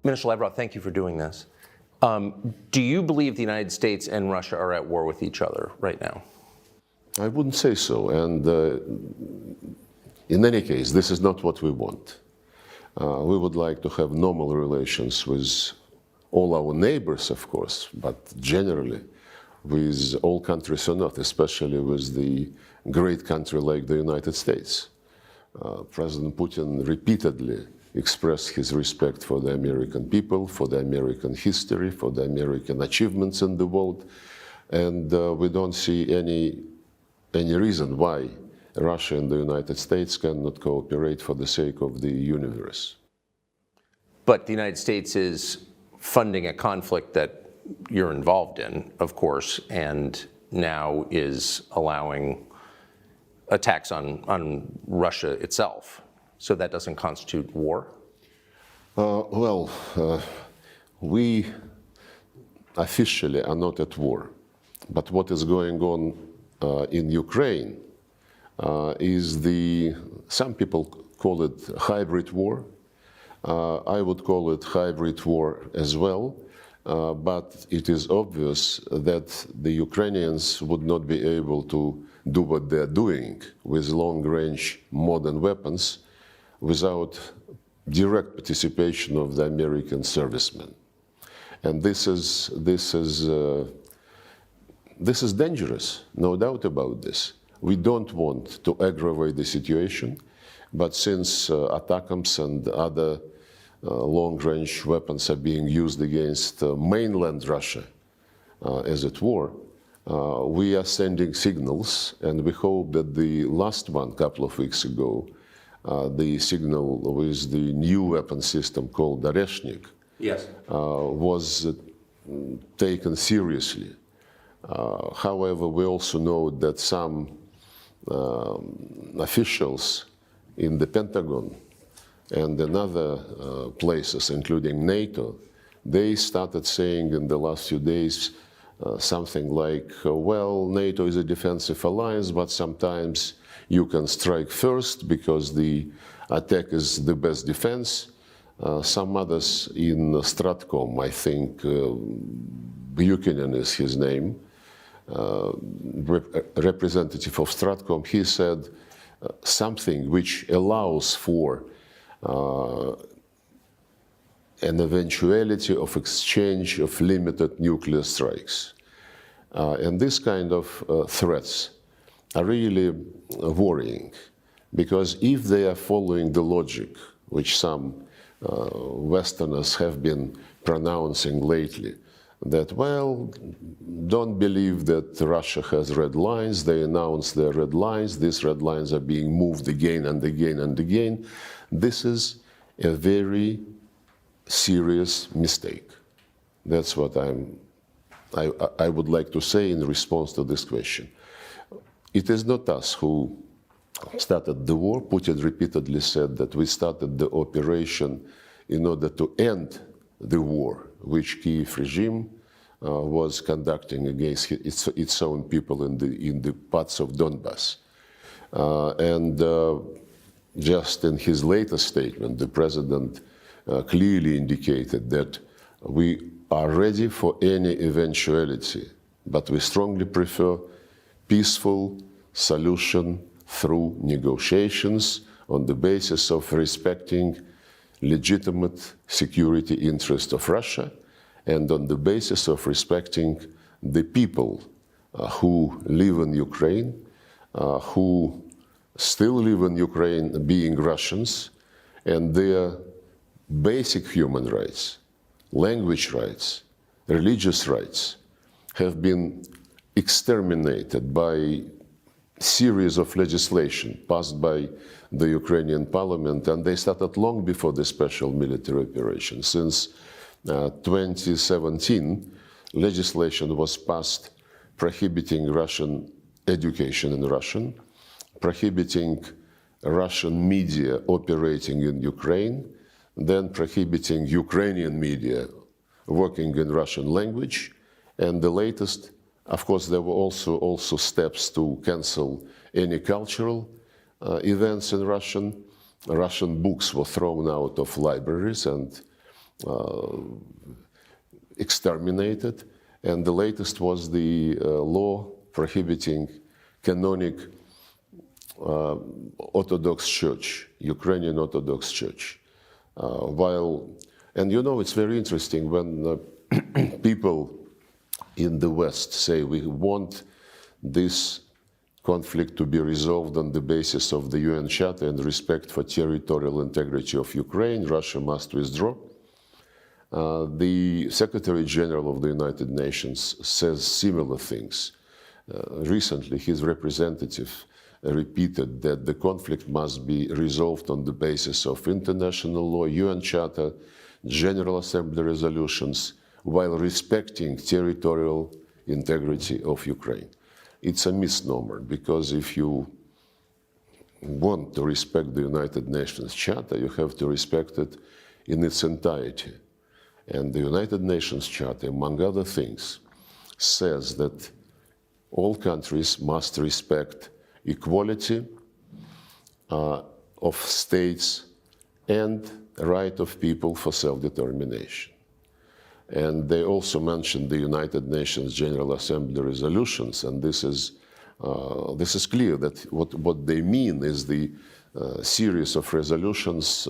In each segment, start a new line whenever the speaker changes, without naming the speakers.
Minister Lavrov, thank you for doing this. Do you believe the United States and Russia are at war with each other right now?
I wouldn't say so. And in any case, this is not what we want. We would like to have normal relations with all our neighbors, of course, but generally with all countries or not, especially with the great country like the United States. President Putin repeatedly expressed his respect for the American people, for the American history, for the American achievements in the world, and we don't see any reason why Russia and the United States cannot cooperate for the sake of the universe.
But the United States is funding a conflict that you're involved in, of course, and now is allowing attacks on Russia itself. So that doesn't constitute war?
We officially are not at war. But what is going on in Ukraine is some people call it hybrid war. I would call it hybrid war as well. But it is obvious that the Ukrainians would not be able to do what they're doing with long-range modern weapons without direct participation of the American servicemen. And this is dangerous, no doubt about this. We don't want to aggravate the situation, but since ATACMS and other long-range weapons are being used against mainland Russia, as it were, we are sending signals, and we hope that the last one, a couple of weeks ago, the signal with the new weapon system called Oreshnik,
yes,
was taken seriously. However, we also know that some officials in the Pentagon and in other places, including NATO, they started saying in the last few days something like, well, NATO is a defensive alliance, but sometimes you can strike first because the attack is the best defense. Some others in Stratcom, I think Buchanan is his name, representative of Stratcom, he said something which allows for an eventuality of exchange of limited nuclear strikes. And this kind of threats are really worrying, because if they are following the logic which some Westerners have been pronouncing lately, that, well, don't believe that Russia has red lines, they announce their red lines, these red lines are being moved again and again and again, this is a very serious mistake. That's what I would like to say in response to this question. It is not us who started the war. Putin repeatedly said that we started the operation in order to end the war which Kiev regime was conducting against its own people in the parts of Donbass. Just in his latest statement, the president clearly indicated that we are ready for any eventuality, but we strongly prefer peaceful solution through negotiations on the basis of respecting legitimate security interests of Russia and on the basis of respecting the people who live in Ukraine, who still live in Ukraine being Russians, and their basic human rights, language rights, religious rights have been exterminated by series of legislation passed by the Ukrainian parliament, and they started long before the special military operation. Since 2017, legislation was passed prohibiting Russian education in Russian, prohibiting Russian media operating in Ukraine, then prohibiting Ukrainian media working in Russian language, and the latest, of course, there were also steps to cancel any cultural events in Russian. Russian books were thrown out of libraries, and exterminated. And the latest was the law prohibiting canonic Orthodox Church, Ukrainian Orthodox Church. And you know, it's very interesting when people in the West say we want this conflict to be resolved on the basis of the UN Charter and respect for territorial integrity of Ukraine, Russia must withdraw. The Secretary General of the United Nations says similar things. Recently, his representative repeated that the conflict must be resolved on the basis of international law, UN Charter, General Assembly resolutions, while respecting territorial integrity of Ukraine. It's a misnomer, because if you want to respect the United Nations Charter, you have to respect it in its entirety. And the United Nations Charter, among other things, says that all countries must respect equality of states and right of people for self-determination. And they also mentioned the United Nations General Assembly resolutions, and this is clear that what they mean is the series of resolutions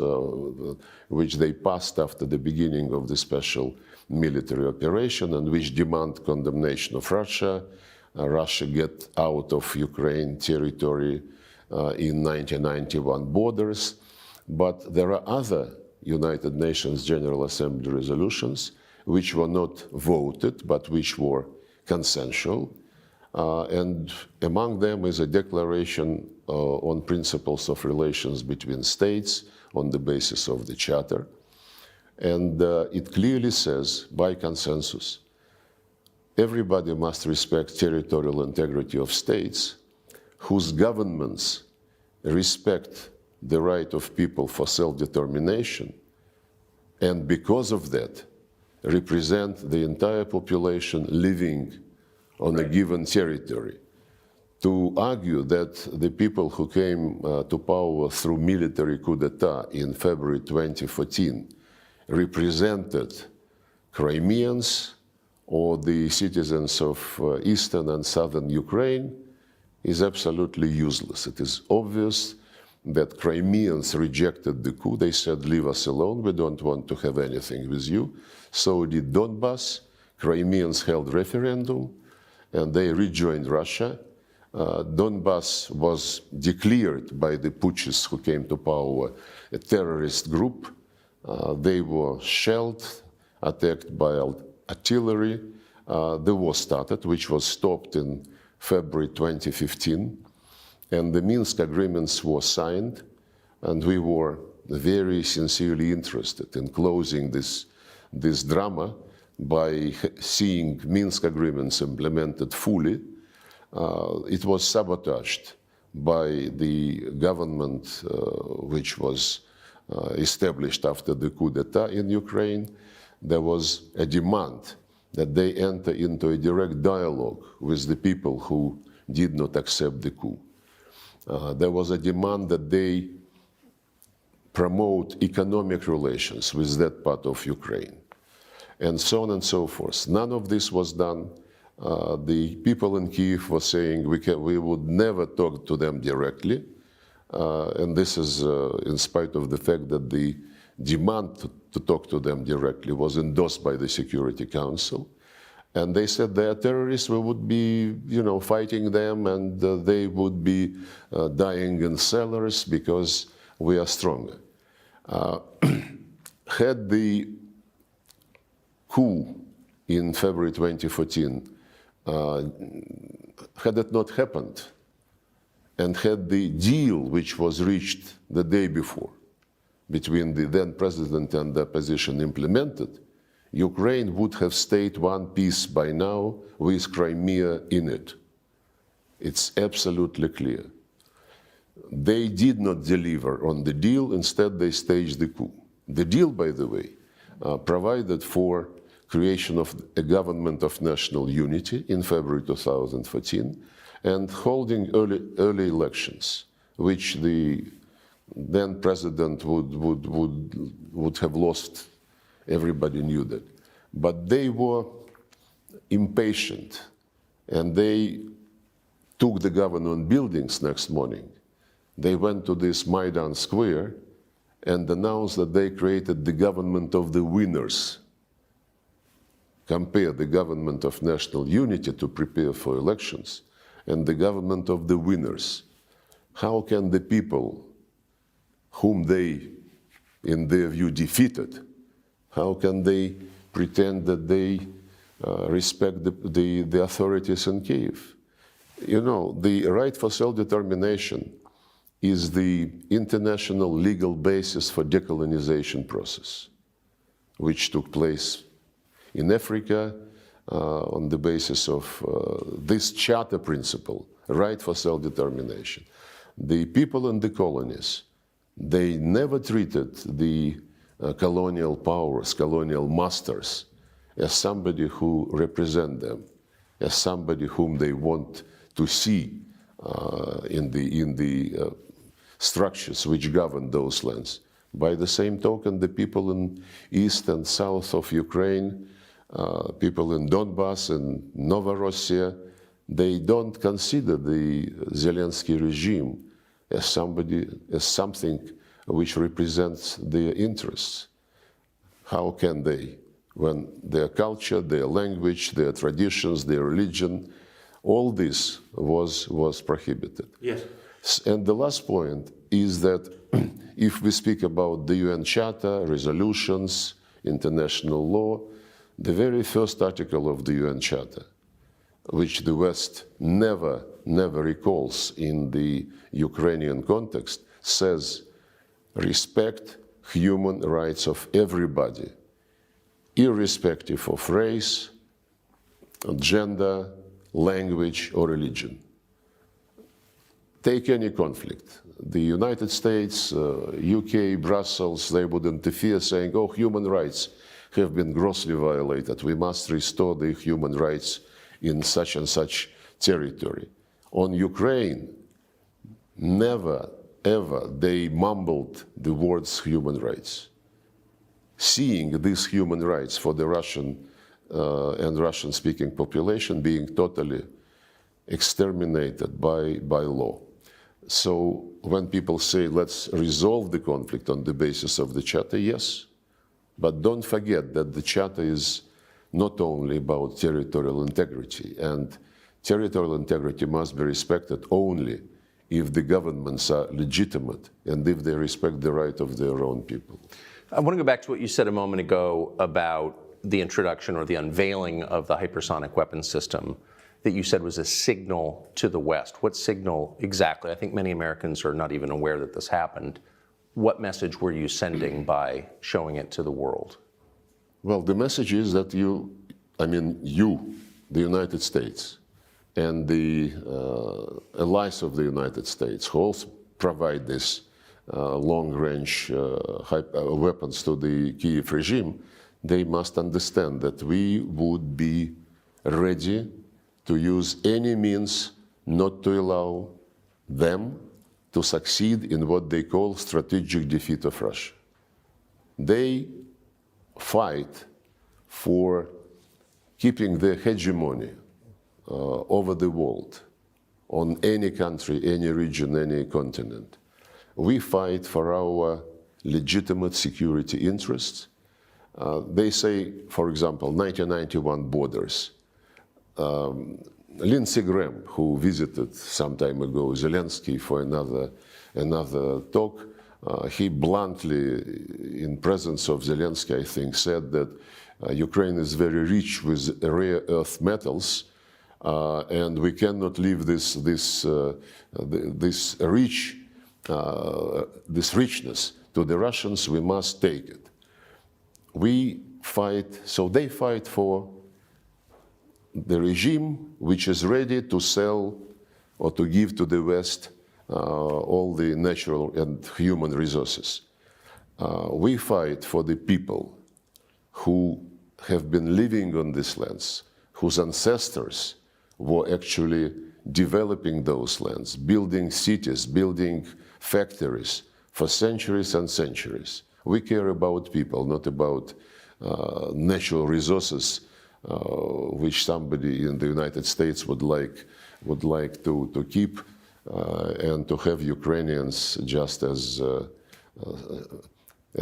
which they passed after the beginning of the special military operation, and which demand condemnation of Russia, Russia get out of Ukraine territory in 1991 borders. But there are other United Nations General Assembly resolutions which were not voted, but which were consensual. And among them is a declaration on principles of relations between states on the basis of the Charter. And it clearly says, by consensus, everybody must respect territorial integrity of states whose governments respect the right of people for self-determination, and because of that, represent the entire population living on a given territory. To argue that the people who came to power through military coup d'etat in February 2014 represented Crimeans or the citizens of eastern and southern Ukraine is absolutely useless. It is obvious that Crimeans rejected the coup. They said, leave us alone, we don't want to have anything with you. So did Donbass. Crimeans held referendum, and they rejoined Russia. Donbass was declared by the putschists who came to power a terrorist group. They were shelled, attacked by artillery. The war started, which was stopped in February 2015. And the Minsk agreements were signed, and we were very sincerely interested in closing this drama by seeing Minsk agreements implemented fully. It was sabotaged by the government which was established after the coup d'etat in Ukraine. There was a demand that they enter into a direct dialogue with the people who did not accept the coup. There was a demand that they promote economic relations with that part of Ukraine, and so on and so forth. None of this was done. The people in Kyiv were saying we would never talk to them directly, and this is in spite of the fact that the demand to talk to them directly was endorsed by the Security Council. And they said they are terrorists, we would be, fighting them, and they would be dying in cellars because we are stronger. Had the coup in February 2014, had it not happened, and had the deal which was reached the day before between the then president and the opposition implemented, Ukraine would have stayed one piece by now with Crimea in it. It's absolutely clear. They did not deliver on the deal, instead they staged the coup. The deal, by the way, provided for creation of a government of national unity in February 2014 and holding early elections, which the then president would have lost Everybody knew that. But they were impatient, and they took the government buildings next morning. They went to this Maidan Square and announced that they created the government of the winners. Compare the government of national unity to prepare for elections and the government of the winners. How can the people whom they, in their view, defeated, how can they pretend that they respect the authorities in Kiev? You know, the right for self-determination is the international legal basis for decolonization process, which took place in Africa on the basis of this charter principle, right for self-determination. The people in the colonies, they never treated the colonial powers, colonial masters, as somebody who represent them, as somebody whom they want to see in the structures which govern those lands. By the same token, the people in east and south of Ukraine, people in Donbass and Novorossiya, they don't consider the Zelensky regime as something which represents their interests. How can they, when their culture, their language, their traditions, their religion, all this was prohibited?
Yes.
And the last point is that if we speak about the UN Charter, resolutions, international law, the very first article of the UN Charter, which the West never recalls in the Ukrainian context, says respect human rights of everybody, irrespective of race, gender, language, or religion. Take any conflict. The United States, UK, Brussels, they would interfere saying, oh, human rights have been grossly violated. We must restore the human rights in such and such territory. On Ukraine, never, ever they mumbled the words human rights. Seeing these human rights for the Russian and Russian-speaking population being totally exterminated by law. So when people say, let's resolve the conflict on the basis of the Charter, yes, but don't forget that the Charter is not only about territorial integrity, and territorial integrity must be respected only if the governments are legitimate and if they respect the right of their own people.
I want to go back to what you said a moment ago about the introduction or the unveiling of the hypersonic weapons system that you said was a signal to the West. What signal exactly? I think many Americans are not even aware that this happened. What message were you sending by showing it to the world?
Well, the message is that you, the United States, and the allies of the United States, who also provide this long-range weapons to the Kiev regime, they must understand that we would be ready to use any means not to allow them to succeed in what they call strategic defeat of Russia. They fight for keeping their hegemony over the world, on any country, any region, any continent. We fight for our legitimate security interests. They say, for example, 1991 borders. Lindsey Graham, who visited some time ago Zelensky for another talk, he bluntly, in presence of Zelensky, I think, said that Ukraine is very rich with rare earth metals, and we cannot leave this richness to the Russians. We must take it. We fight, so they fight for the regime which is ready to sell or to give to the West all the natural and human resources. We fight for the people who have been living on these lands, whose ancestors were actually developing those lands, building cities, building factories for centuries and centuries. We care about people, not about natural resources which somebody in the United States would like to keep and to have Ukrainians just as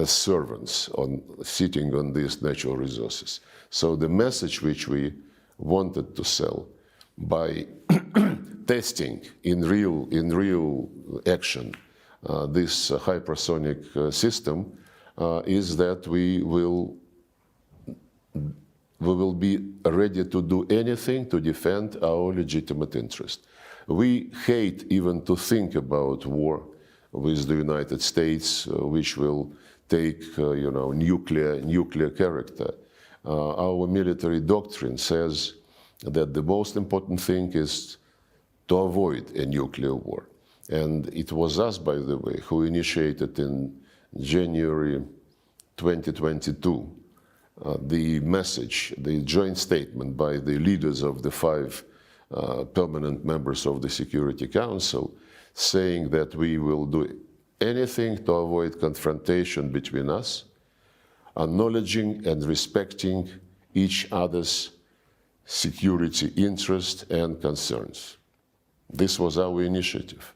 servants sitting on these natural resources. So the message which we wanted to sell by testing in real action this hypersonic system is that we will be ready to do anything to defend our legitimate interest. We hate even to think about war with the United States, which will take, nuclear character. Our military doctrine says that the most important thing is to avoid a nuclear war. And it was us, by the way, who initiated in January 2022 the message, the joint statement by the leaders of the 5 permanent members of the Security Council, saying that we will do anything to avoid confrontation between us, acknowledging and respecting each other's security interests and concerns. This was our initiative.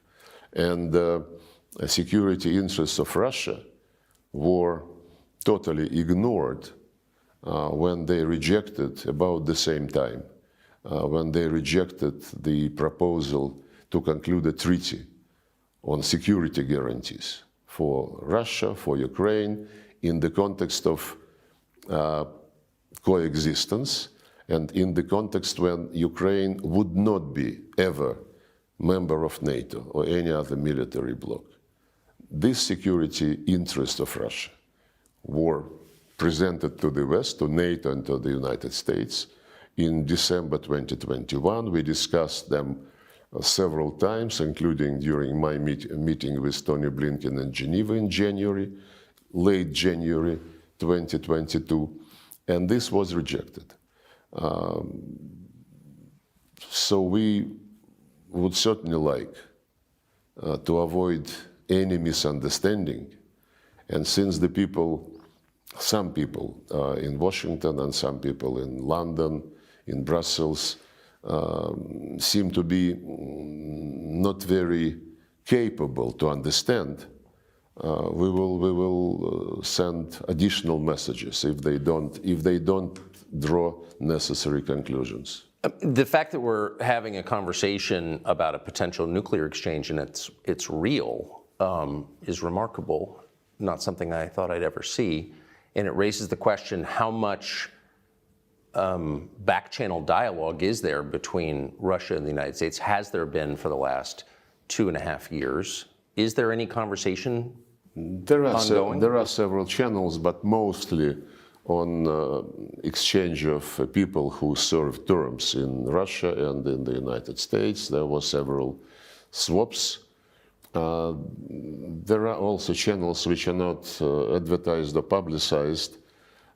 And the security interests of Russia were totally ignored when they rejected, about the same time, when they rejected the proposal to conclude a treaty on security guarantees for Russia, for Ukraine, in the context of coexistence and in the context when Ukraine would not be ever member of NATO or any other military bloc. This security interest of Russia were presented to the West, to NATO and to the United States. In December 2021, we discussed them several times, including during my meeting with Tony Blinken in Geneva in January, late January 2022, and this was rejected. So we would certainly like to avoid any misunderstanding, and since the people, some people in Washington and some people in London, in Brussels, seem to be not very capable to understand, we will send additional messages if they don't draw necessary conclusions.
The fact that we're having a conversation about a potential nuclear exchange and it's real is remarkable, not something I thought I'd ever see, and it raises the question: how much back-channel dialogue is there between Russia and the United States? Has there been for the last 2.5 years? Is there any conversation ongoing?
There are several channels, but mostly on exchange of people who served terms in Russia and in the United States. There were several swaps. There are also channels which are not advertised or publicized,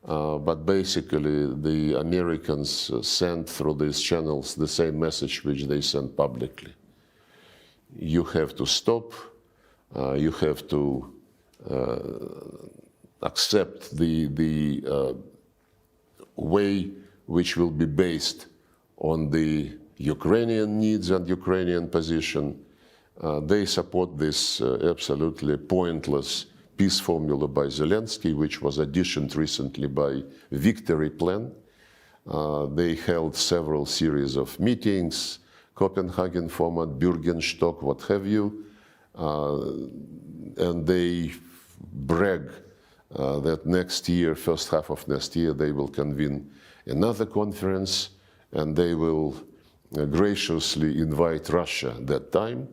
but basically the Americans send through these channels the same message which they send publicly. You have to stop, you have to accept the way which will be based on the Ukrainian needs and Ukrainian position. They support this absolutely pointless peace formula by Zelensky, which was additioned recently by Victory Plan. They held several series of meetings, Copenhagen format, Bürgenstock, what have you, and they brag that next year, first half of next year, they will convene another conference and they will graciously invite Russia at that time,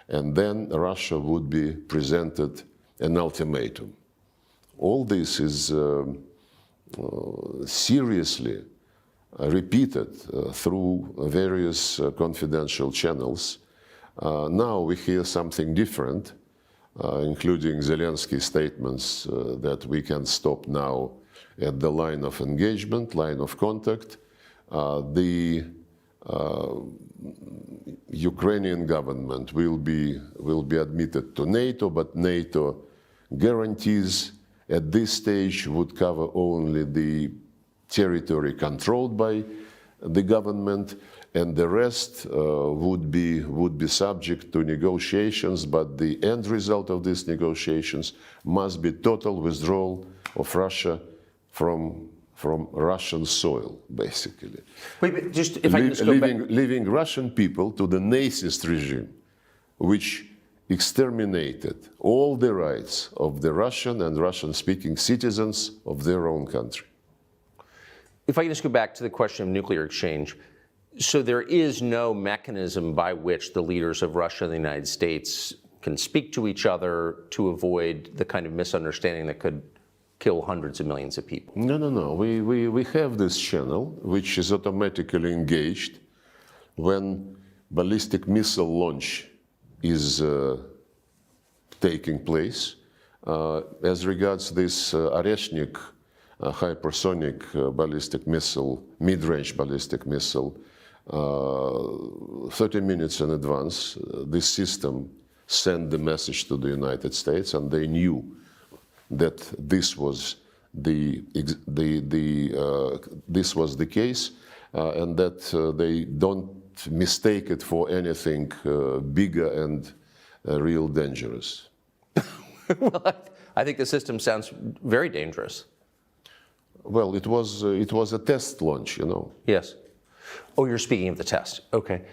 and then Russia would be presented an ultimatum. All this is seriously repeated through various confidential channels. Now we hear something different, including Zelensky's statements that we can stop now at the line of engagement, line of contact. The Ukrainian government will be admitted to NATO, but NATO guarantees at this stage would cover only the territory controlled by the government, and the rest would be subject to negotiations, but the end result of these negotiations must be total withdrawal of Russia from Russian soil, basically.
Wait, but just if I can just go back.
Leaving Russian people to the Nazist regime, which exterminated all the rights of the Russian and Russian-speaking citizens of their own country.
If I can just go back to the question of nuclear exchange. So there is no mechanism by which the leaders of Russia and the United States can speak to each other to avoid the kind of misunderstanding that could kill hundreds of millions of people.
No. We have this channel, which is automatically engaged when ballistic missile launch is taking place. As regards this Oreshnik hypersonic ballistic missile, mid-range ballistic missile, 30 minutes in advance, this system sent the message to the United States, and they knew that this was the case, and that they don't mistake it for anything bigger and real dangerous.
Well, I think the system sounds very dangerous.
Well, it was a test launch, you know.
Yes. Oh, you're speaking of the test. Okay.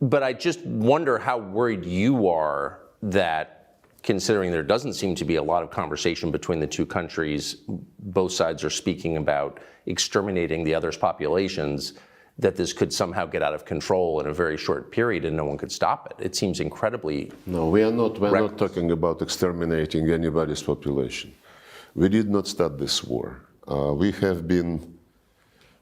But I just wonder how worried you are that, considering there doesn't seem to be a lot of conversation between the two countries, both sides are speaking about exterminating the other's populations, that this could somehow get out of control in a very short period and no one could stop it. It seems incredibly...
No, we're not talking about exterminating anybody's population. We did not start this war. We have been,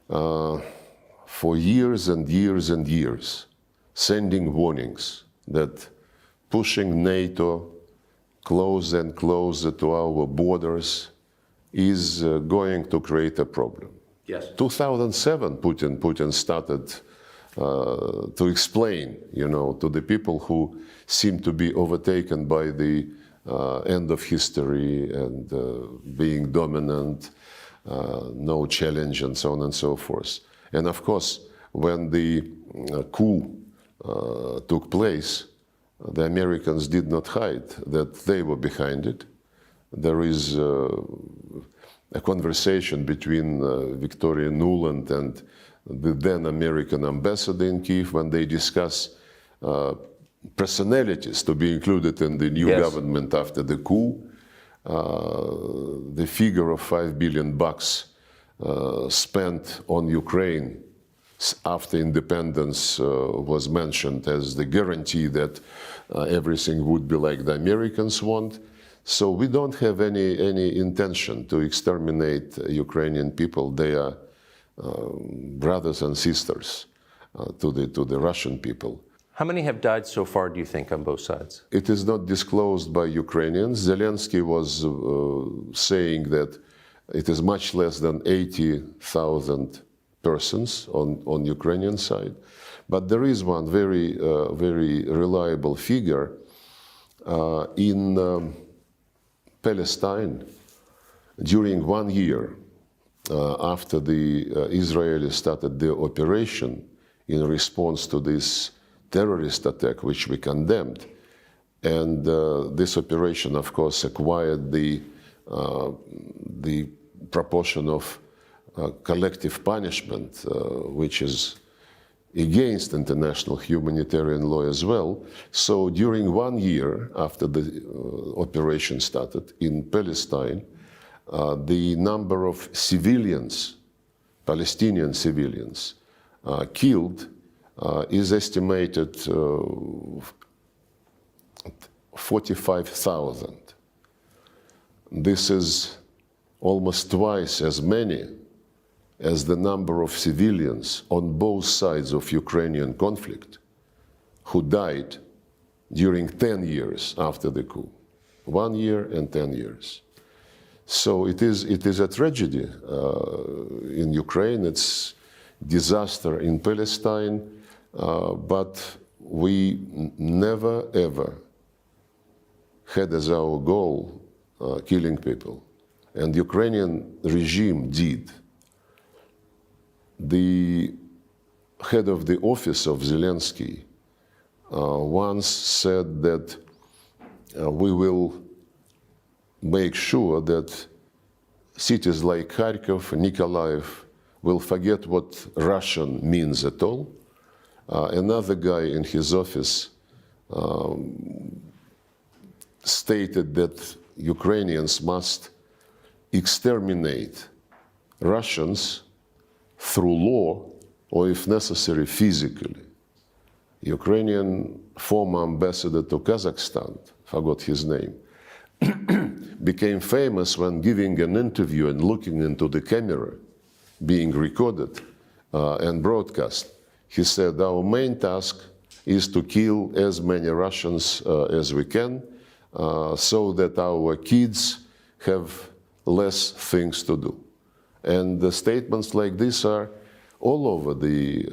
for years and years and years, sending warnings that pushing NATO closer and closer to our borders is going to create a problem.
Yes.
2007, Putin started to explain, you know, to the people who seem to be overtaken by the end of history and being dominant, no challenge, and so on and so forth. And of course, when the coup took place, the Americans did not hide that they were behind it. There is a conversation between Victoria Nuland and the then American ambassador in Kyiv when they discuss personalities to be included in the new government after the coup. The figure of $5 billion spent on Ukraine after independence was mentioned as the guarantee that everything would be like the Americans want. So we don't have any intention to exterminate Ukrainian people. They are brothers and sisters to the Russian people.
How many have died so far, do you think, on both sides?
It is not disclosed by Ukrainians. Zelensky was saying that it is much less than 80,000 persons on Ukrainian side. But there is one very reliable figure in Palestine. During 1 year after the Israelis started their operation in response to this terrorist attack, which we condemned, and this operation, of course, acquired the proportion of collective punishment, which is against international humanitarian law as well. So during 1 year after the operation started in Palestine, the number of civilians, Palestinian civilians, killed is estimated 45,000. This is almost twice as many as the number of civilians on both sides of Ukrainian conflict who died during 10 years after the coup. 1 year and 10 years. So it is a tragedy in Ukraine, it's disaster in Palestine, but we never ever had as our goal killing people. and Ukrainian regime did. The head of the office of Zelensky once said that we will make sure that cities like Kharkov, Nikolaev will forget what Russian means at all. Another guy in his office stated that Ukrainians must exterminate Russians through law or, if necessary, physically. Ukrainian former ambassador to Kazakhstan, forgot his name, became famous when giving an interview and looking into the camera, being recorded and broadcast. He said, our main task is to kill as many Russians as we can so that our kids have less things to do. And the statements like this are all over the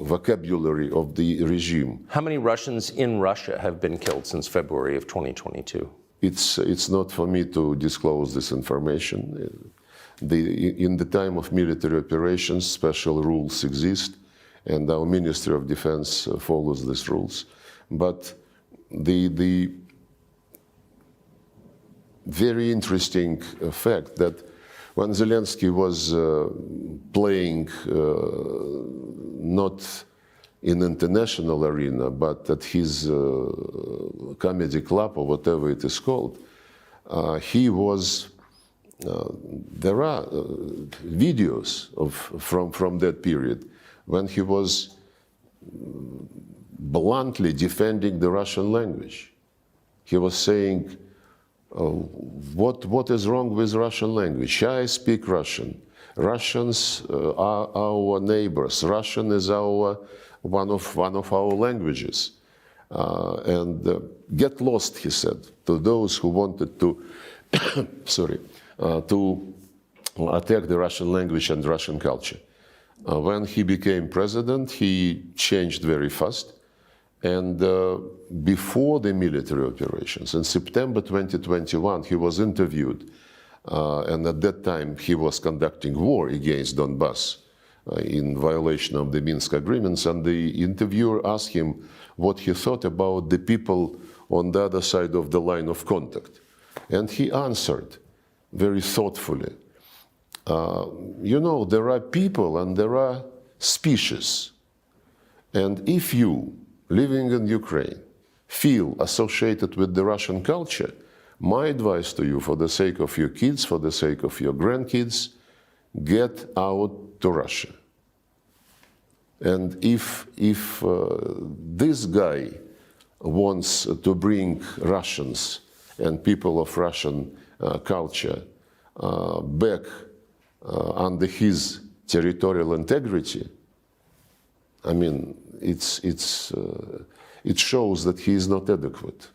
vocabulary of the regime.
How many Russians in Russia have been killed since February of 2022?
It's not for me to disclose this information. In the time of military operations, special rules exist, and our Ministry of Defense follows these rules. But the very interesting fact that when Zelensky was playing not in international arena, but at his comedy club or whatever it is called, he was. There are videos from that period when he was bluntly defending the Russian language. He was saying, what is wrong with Russian language? I speak Russian. Russians are our neighbors. Russian is one of our languages. And get lost, he said, to those who wanted to, to attack the Russian language and Russian culture. When he became president, he changed very fast. And before the military operations, in September 2021, he was interviewed. And at that time, he was conducting war against Donbass in violation of the Minsk agreements. And the interviewer asked him what he thought about the people on the other side of the line of contact. And he answered very thoughtfully, you know, there are people and there are species. And if you, living in Ukraine, feel associated with the Russian culture, my advice to you, for the sake of your kids, for the sake of your grandkids, get out to Russia. And if this guy wants to bring Russians and people of Russian culture back under his territorial integrity, I mean, it shows that he is not adequate.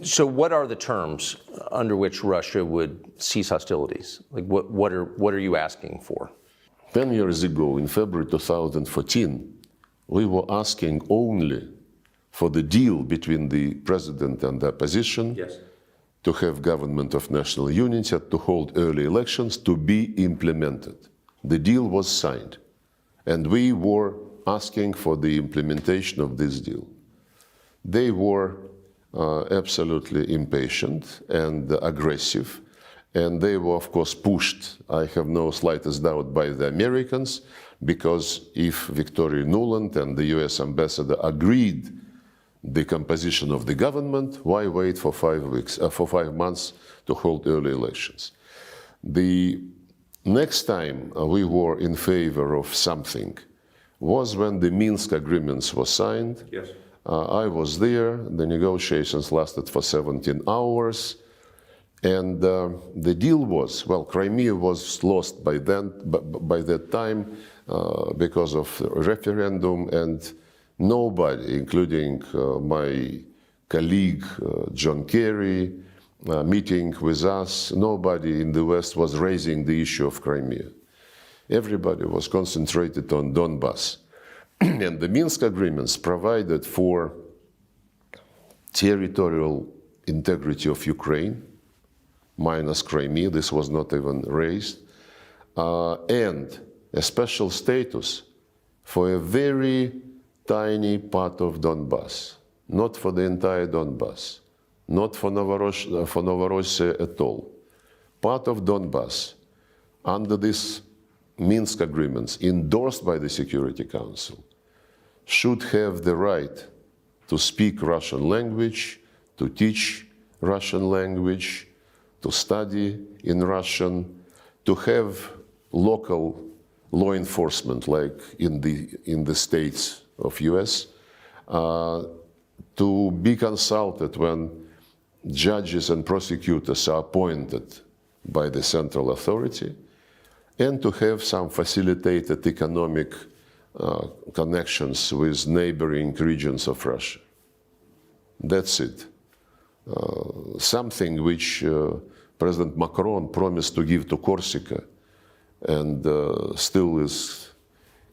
So what are the terms under which Russia would cease hostilities? Like what are you asking for?
10 years ago, in February 2014, we were asking only for the deal between the president and the opposition,
Yes.
to have government of national unity, to hold early elections, to be implemented. The deal was signed, and we were asking for the implementation of this deal. They were absolutely impatient and aggressive, and they were, of course, pushed, I have no slightest doubt, by the Americans, because if Victoria Nuland and the US ambassador agreed the composition of the government, why wait for 5 months to hold early elections? The next time we were in favor of something was when the Minsk agreements were signed.
Yes.
I was there. The negotiations lasted for 17 hours. And the deal was, well, Crimea was lost by that time because of referendum, and nobody, including my colleague John Kerry, meeting with us, nobody in the West was raising the issue of Crimea. Everybody was concentrated on Donbass. And the Minsk agreements provided for territorial integrity of Ukraine, minus Crimea. This was not even raised. And a special status for a very tiny part of Donbass, not for the entire Donbass, not for Novorossiya at all. Part of Donbass, under these Minsk agreements endorsed by the Security Council, should have the right to speak Russian language, to teach Russian language, to study in Russian, to have local law enforcement like in the states of US, to be consulted when judges and prosecutors are appointed by the central authority, and to have some facilitated economic connections with neighboring regions of Russia. That's it. Something which President Macron promised to give to Corsica and still is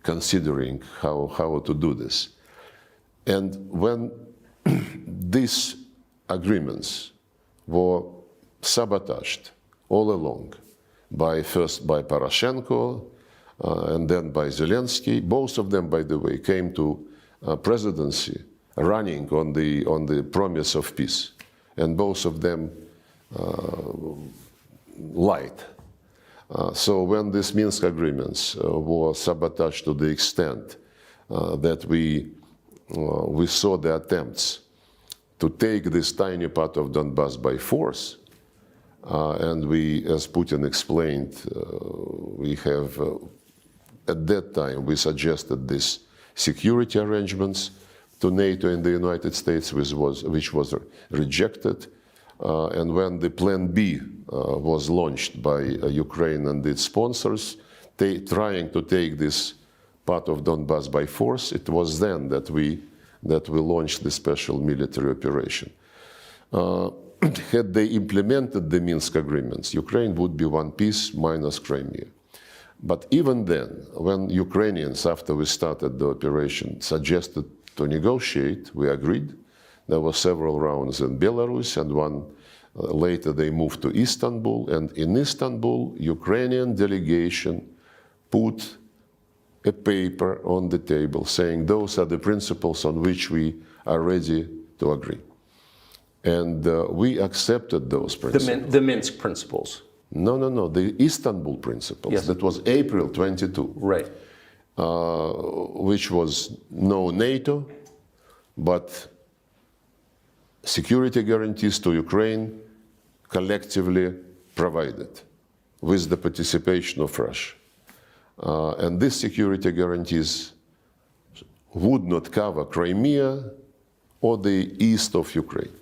considering how to do this. And when these agreements were sabotaged all along, first by Poroshenko and then by Zelensky, both of them, by the way, came to presidency running on the promise of peace, and both of them lied. So when these Minsk agreements were sabotaged to the extent that we saw the attempts to take this tiny part of Donbass by force, and we, as Putin explained, we have, at that time, we suggested these security arrangements to NATO and the United States, which was rejected. And when the Plan B was launched by Ukraine and its sponsors, trying to take this part of Donbass by force, it was then that we launched the special military operation. Had they implemented the Minsk agreements, Ukraine would be one piece minus Crimea. But even then, when Ukrainians, after we started the operation, suggested to negotiate, we agreed. There were several rounds in Belarus, and one later they moved to Istanbul. And in Istanbul, Ukrainian delegation put a paper on the table saying those are the principles on which we are ready to agree. And we accepted those principles.
The Minsk principles.
No, the Istanbul principles.
Yes.
That was April 22.
Right.
Which was no NATO, but security guarantees to Ukraine collectively provided with the participation of Russia. And these security guarantees would not cover Crimea or the east of Ukraine.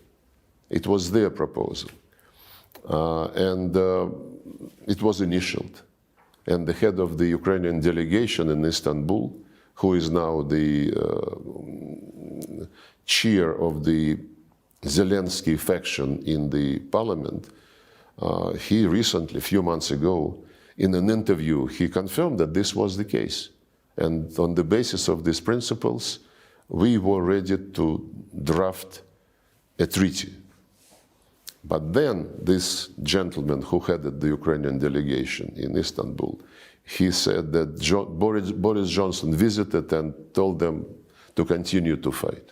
It was their proposal. And it was initialed. And the head of the Ukrainian delegation in Istanbul, who is now the chair of the Zelensky faction in the parliament, he recently, a few months ago, in an interview, he confirmed that this was the case. And on the basis of these principles, we were ready to draft a treaty. But then this gentleman who headed the Ukrainian delegation in Istanbul, he said that Boris Johnson visited and told them to continue to fight.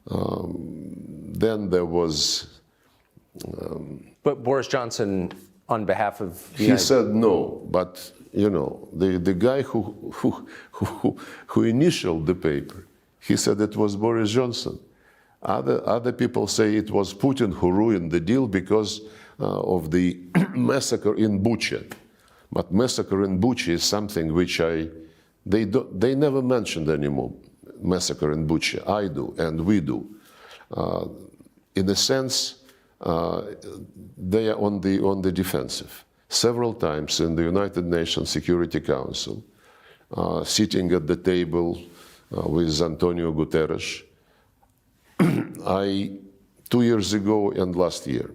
Then there was...
But Boris Johnson, on behalf of the
He said no, but you know, the guy who initialed the paper, he said it was Boris Johnson. Other people say it was Putin who ruined the deal because of the massacre in Bucha. But massacre in Bucha is something which they never mentioned anymore. Massacre in Bucha. I do, and we do. In a sense, they are on the defensive. Several times in the United Nations Security Council, sitting at the table with Antonio Guterres, 2 years ago and last year,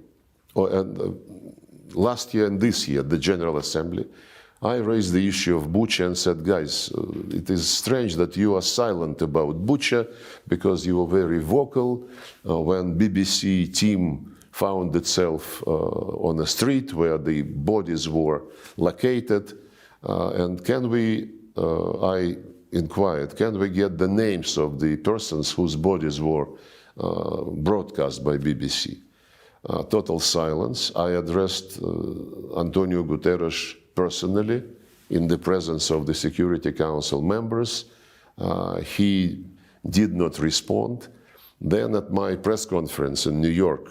last year and this year, the General Assembly, I raised the issue of Bucha and said, guys, it is strange that you are silent about Bucha because you were very vocal when BBC team found itself on a street where the bodies were located. And I inquired, can we get the names of the persons whose bodies were broadcast by BBC? Total silence. I addressed Antonio Guterres personally in the presence of the Security Council members. He did not respond. Then at my press conference in New York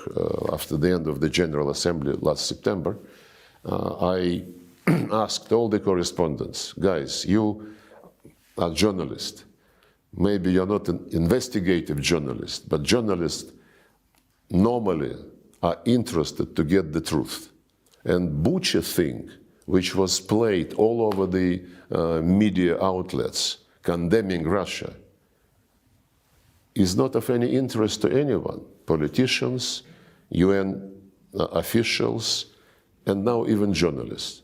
after the end of the General Assembly last September, I asked all the correspondents, guys, you are journalists. Maybe you're not an investigative journalist, but journalists normally are interested to get the truth. And Bucha thing, which was played all over the media outlets condemning Russia, is not of any interest to anyone. Politicians, UN officials, and now even journalists.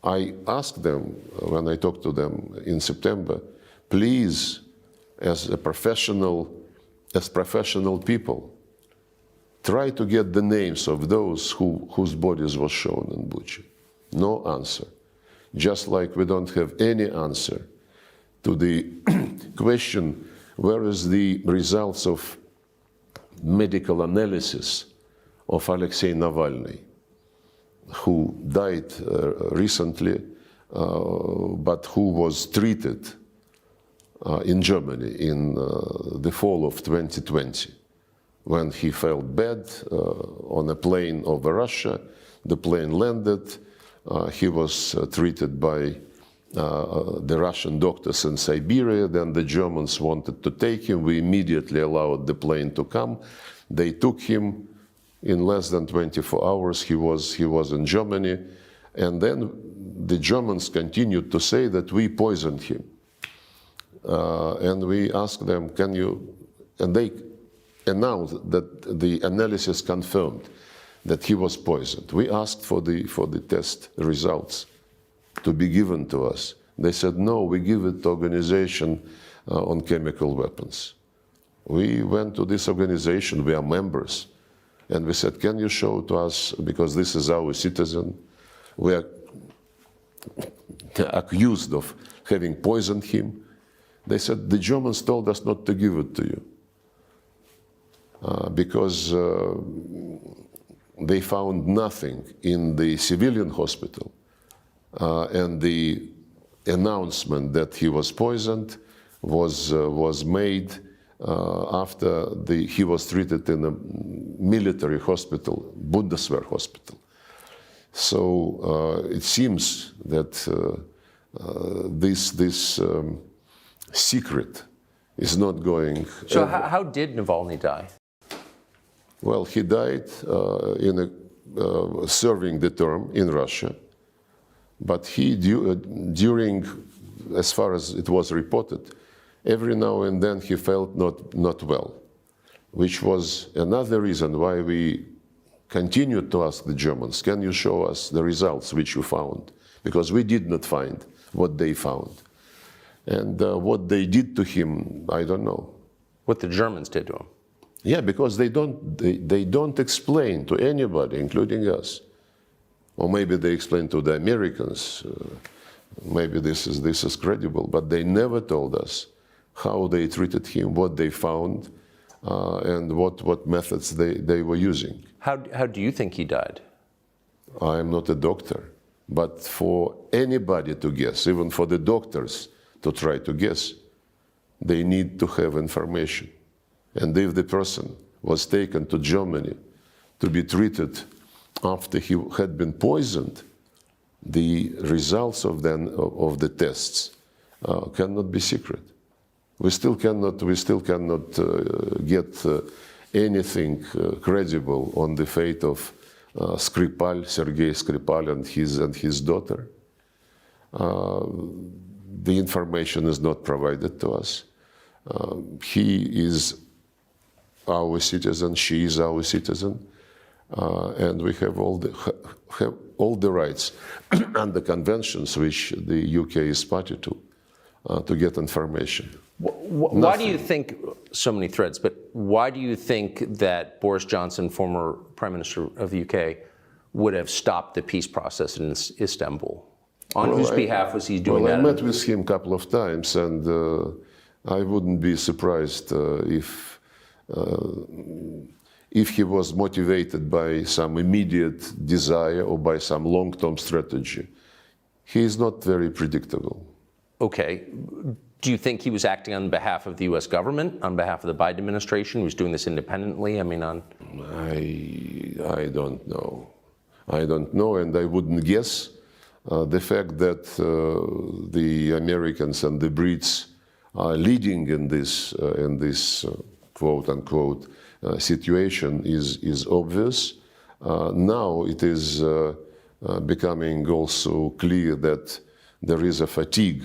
I asked them, when I talked to them in September, please, as professional people, try to get the names of those whose bodies were shown in Bucha. No answer. Just like we don't have any answer to the question, where is the results of medical analysis of Alexei Navalny, who died recently, but who was treated in Germany in the fall of 2020. When he felt bad on a plane over Russia, the plane landed, he was treated by the Russian doctors in Siberia, then the Germans wanted to take him, we immediately allowed the plane to come. They took him, in less than 24 hours he was in Germany, and then the Germans continued to say that we poisoned him. And we asked them, can you, and they announced that the analysis confirmed that he was poisoned. We asked for the test results to be given to us. They said, no, we give it to Organization on Chemical Weapons. We went to this organization, we are members, and we said, can you show to us, because this is our citizen, we are accused of having poisoned him. They said, the Germans told us not to give it to you because they found nothing in the civilian hospital. And the announcement that he was poisoned was made after he was treated in a military hospital, Bundeswehr hospital. So it seems that this secret is not going.
So how did Navalny die?
Well, he died serving the term in Russia. But he, during, as far as it was reported, every now and then he felt not well, which was another reason why we continued to ask the Germans, can you show us the results which you found? Because we did not find what they found. And what they did to him, I don't know.
What the Germans did to him?
Yeah, because they don't explain to anybody, including us. Or maybe they explain to the Americans, maybe this is credible, but they never told us how they treated him, what they found, and what methods they were using.
How do you think he died?
I'm not a doctor, but for anybody to guess, even for the doctors to try to guess, they need to have information. And if the person was taken to Germany to be treated after he had been poisoned, the results of the tests cannot be secret. We still cannot get anything credible on the fate of Sergei Skripal and his daughter. The information is not provided to us. He is our citizen, she is our citizen. And we have all the rights and the conventions which the UK is party to get information.
Why do you think, so many threads, but why do you think that Boris Johnson, former Prime Minister of the UK, would have stopped the peace process in Istanbul? On whose behalf was he doing that?
I met with him a couple of times, and I wouldn't be surprised if he was motivated by some immediate desire or by some long-term strategy. He is not very predictable.
Okay. Do you think he was acting on behalf of the U.S. government, on behalf of the Biden administration? He was doing this independently? I mean,
I don't know. I don't know, and I wouldn't guess. The fact that the Americans and the Brits are leading in this quote-unquote situation is obvious. Now it is becoming also clear that there is a fatigue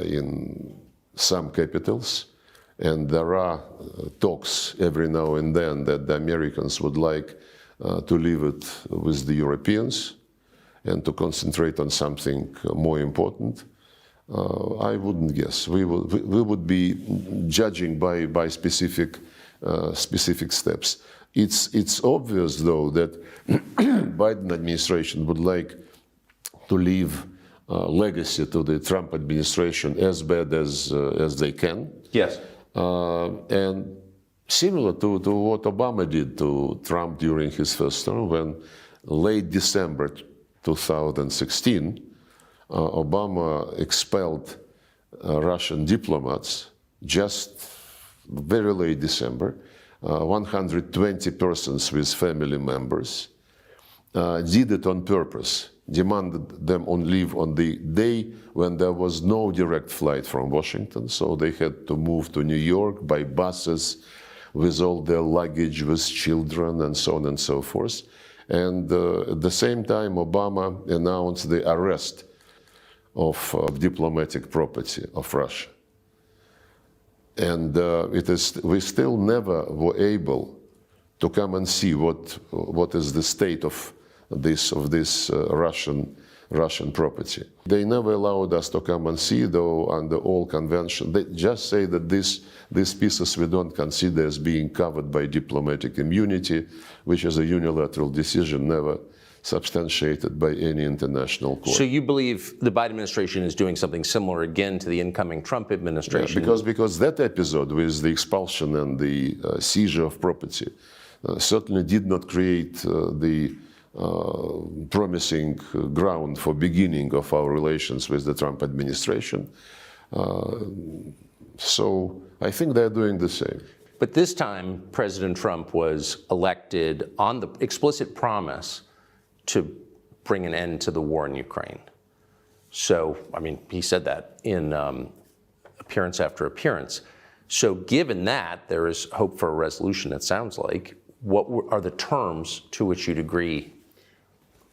in some capitals, and there are talks every now and then that the Americans would like to leave it with the Europeans and to concentrate on something more important. I wouldn't guess. We would be judging by specific steps. It's obvious, though, that Biden administration would like to leave legacy to the Trump administration as bad as they can.
yes.
And similar to what Obama did to Trump during his first term, when late December 2016, Obama expelled Russian diplomats just very late December, 120 persons with family members, did it on purpose, demanded them on leave on the day when there was no direct flight from Washington, so they had to move to New York by buses with all their luggage, with children, and so on and so forth. And at the same time, Obama announced the arrest of diplomatic property of Russia. And we still never were able to come and see what is the state of this Russian property. They never allowed us to come and see, though, under all convention. They just say that these pieces we don't consider as being covered by diplomatic immunity, which is a unilateral decision never substantiated by any international court.
So you believe the Biden administration is doing something similar again to the incoming Trump administration?
Yeah, because that episode with the expulsion and the seizure of property certainly did not create the promising ground for beginning of our relations with the Trump administration. So I think they're doing the same.
But this time, President Trump was elected on the explicit promise to bring an end to the war in Ukraine. So, I mean, he said that in appearance after appearance. So given that, there is hope for a resolution, it sounds like. What are the terms to which you'd agree?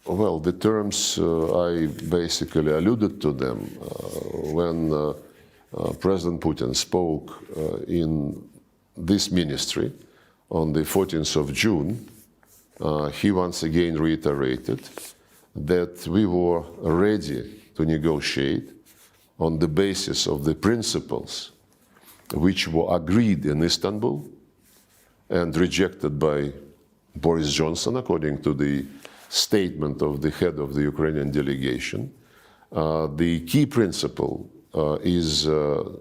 Well, the terms, I basically alluded to them when President Putin spoke in this ministry on the 14th of June. He once again reiterated that we were ready to negotiate on the basis of the principles which were agreed in Istanbul and rejected by Boris Johnson, according to the statement of the head of the Ukrainian delegation. The key principle is no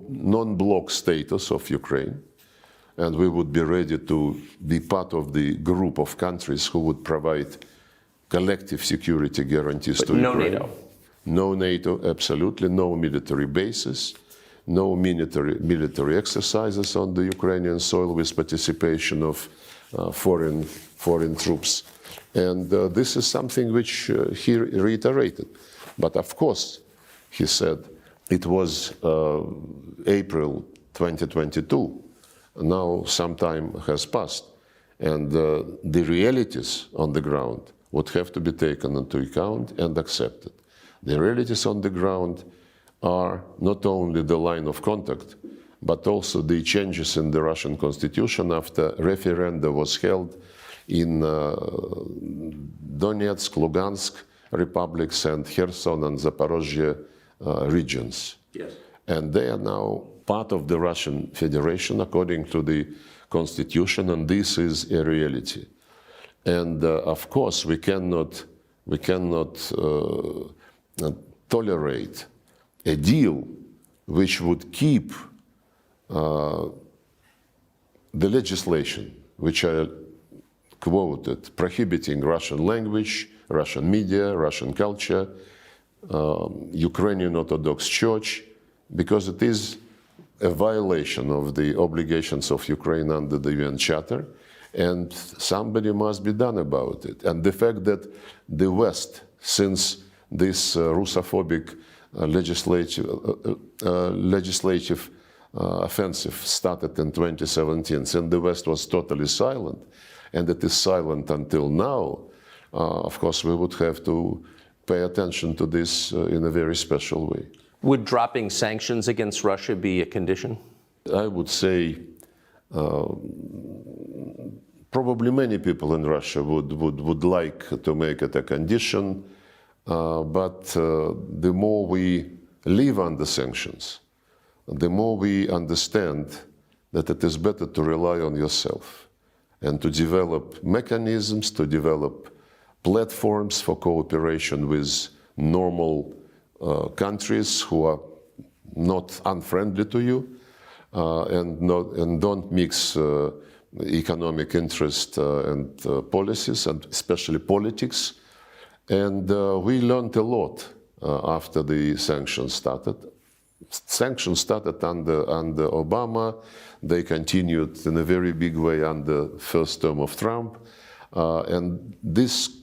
non-bloc status of Ukraine, and we would be ready to be part of the group of countries who would provide collective security guarantees to
no
Ukraine.
NATO.
No NATO, absolutely. No military bases. No military exercises on the Ukrainian soil with participation of foreign troops. And this is something which he reiterated. But of course, he said, it was April 2022. Now some time has passed. And the realities on the ground would have to be taken into account and accepted. The realities on the ground are not only the line of contact, but also the changes in the Russian constitution after referendum was held in Donetsk, Lugansk republics and Kherson and Zaporozhye regions.
Yes.
And they are now part of the Russian Federation according to the constitution, and this is a reality. And of course, we cannot tolerate a deal which would keep the legislation, which I quoted, prohibiting Russian language, Russian media, Russian culture, Ukrainian Orthodox Church, because it is a violation of the obligations of Ukraine under the UN Charter, and somebody must be done about it. And the fact that the West, since this Russophobic legislative offensive started in 2017, since the West was totally silent, and it is silent until now, of course we would have to pay attention to this in a very special way.
Would dropping sanctions against Russia be a condition?
I would say probably many people in Russia would like to make it a condition, but the more we live under sanctions, the more we understand that it is better to rely on yourself and to develop mechanisms, to develop platforms for cooperation with normal countries who are not unfriendly to you, and don't mix economic interest and policies, and especially politics. And we learned a lot after the sanctions started. Sanctions started under Obama. They continued in a very big way under the first term of Trump. And these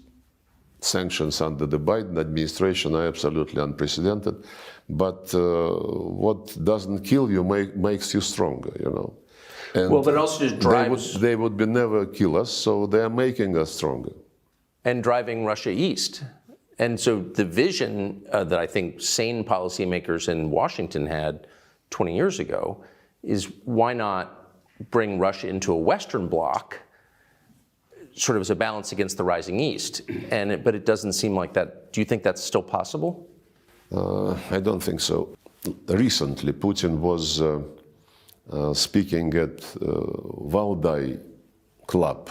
sanctions under the Biden administration are absolutely unprecedented. But what doesn't kill you makes you stronger, you know. And
well, but it also just drives...
They would be never kill us, so they are making us stronger.
And driving Russia east. And so the vision that I think sane policymakers in Washington had 20 years ago is why not bring Russia into a Western bloc, sort of as a balance against the rising East. But it doesn't seem like that. Do you think that's still possible?
I don't think so. Recently, Putin was speaking at Valdai Club,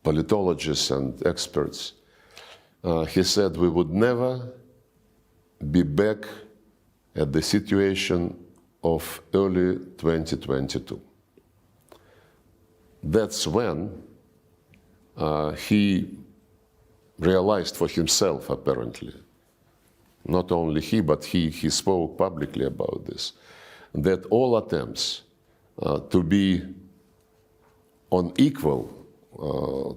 politologists and experts. He said we would never be back at the situation of early 2022. That's when he realized for himself, apparently, not only he, but he spoke publicly about this, that all attempts to be on equal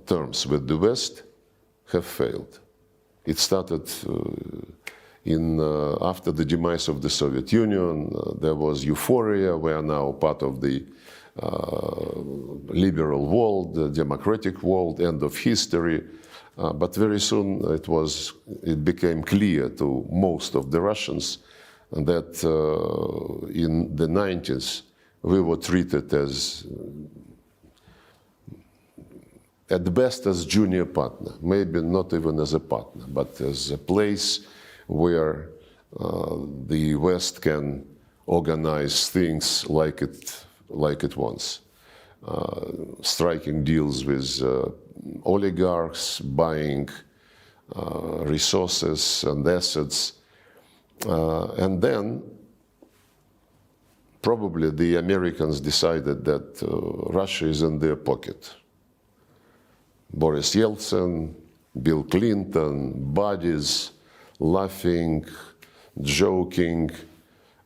terms with the West have failed. It started after the demise of the Soviet Union. There was euphoria. We are now part of the liberal world, the democratic world, end of history. But very soon it became clear to most of the Russians that in the 90s we were treated as, at best, as junior partner, maybe not even as a partner, but as a place where the West can organize things like it wants, striking deals with oligarchs, buying resources and assets, and then probably the Americans decided that Russia is in their pocket. Boris Yeltsin, Bill Clinton, buddies, laughing, joking,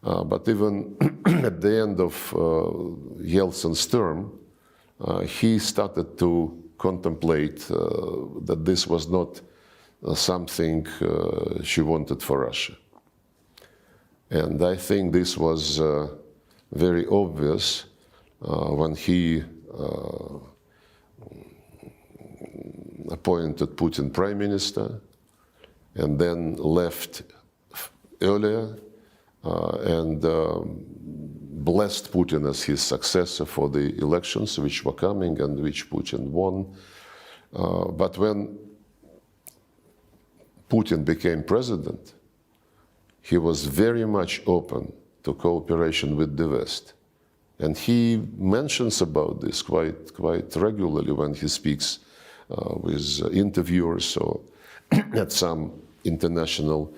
but even at the end of Yeltsin's term, he started to contemplate that this was not something she wanted for Russia. And I think this was very obvious when he appointed Putin prime minister and then left earlier and blessed Putin as his successor for the elections which were coming and which Putin won. But when Putin became president, he was very much open to cooperation with the West. And he mentions about this quite regularly when he speaks with interviewers or at some international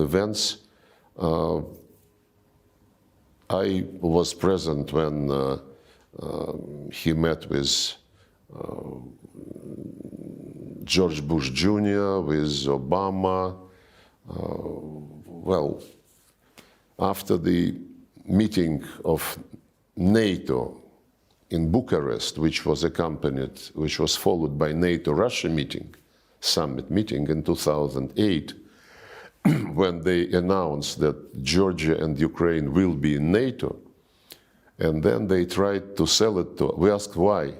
events. I was present when he met with George Bush Jr., with Obama. Well, after the meeting of NATO in Bucharest, which was followed by NATO-Russia summit meeting in 2008, when they announced that Georgia and Ukraine will be in NATO, and then they tried to sell it to, we asked why.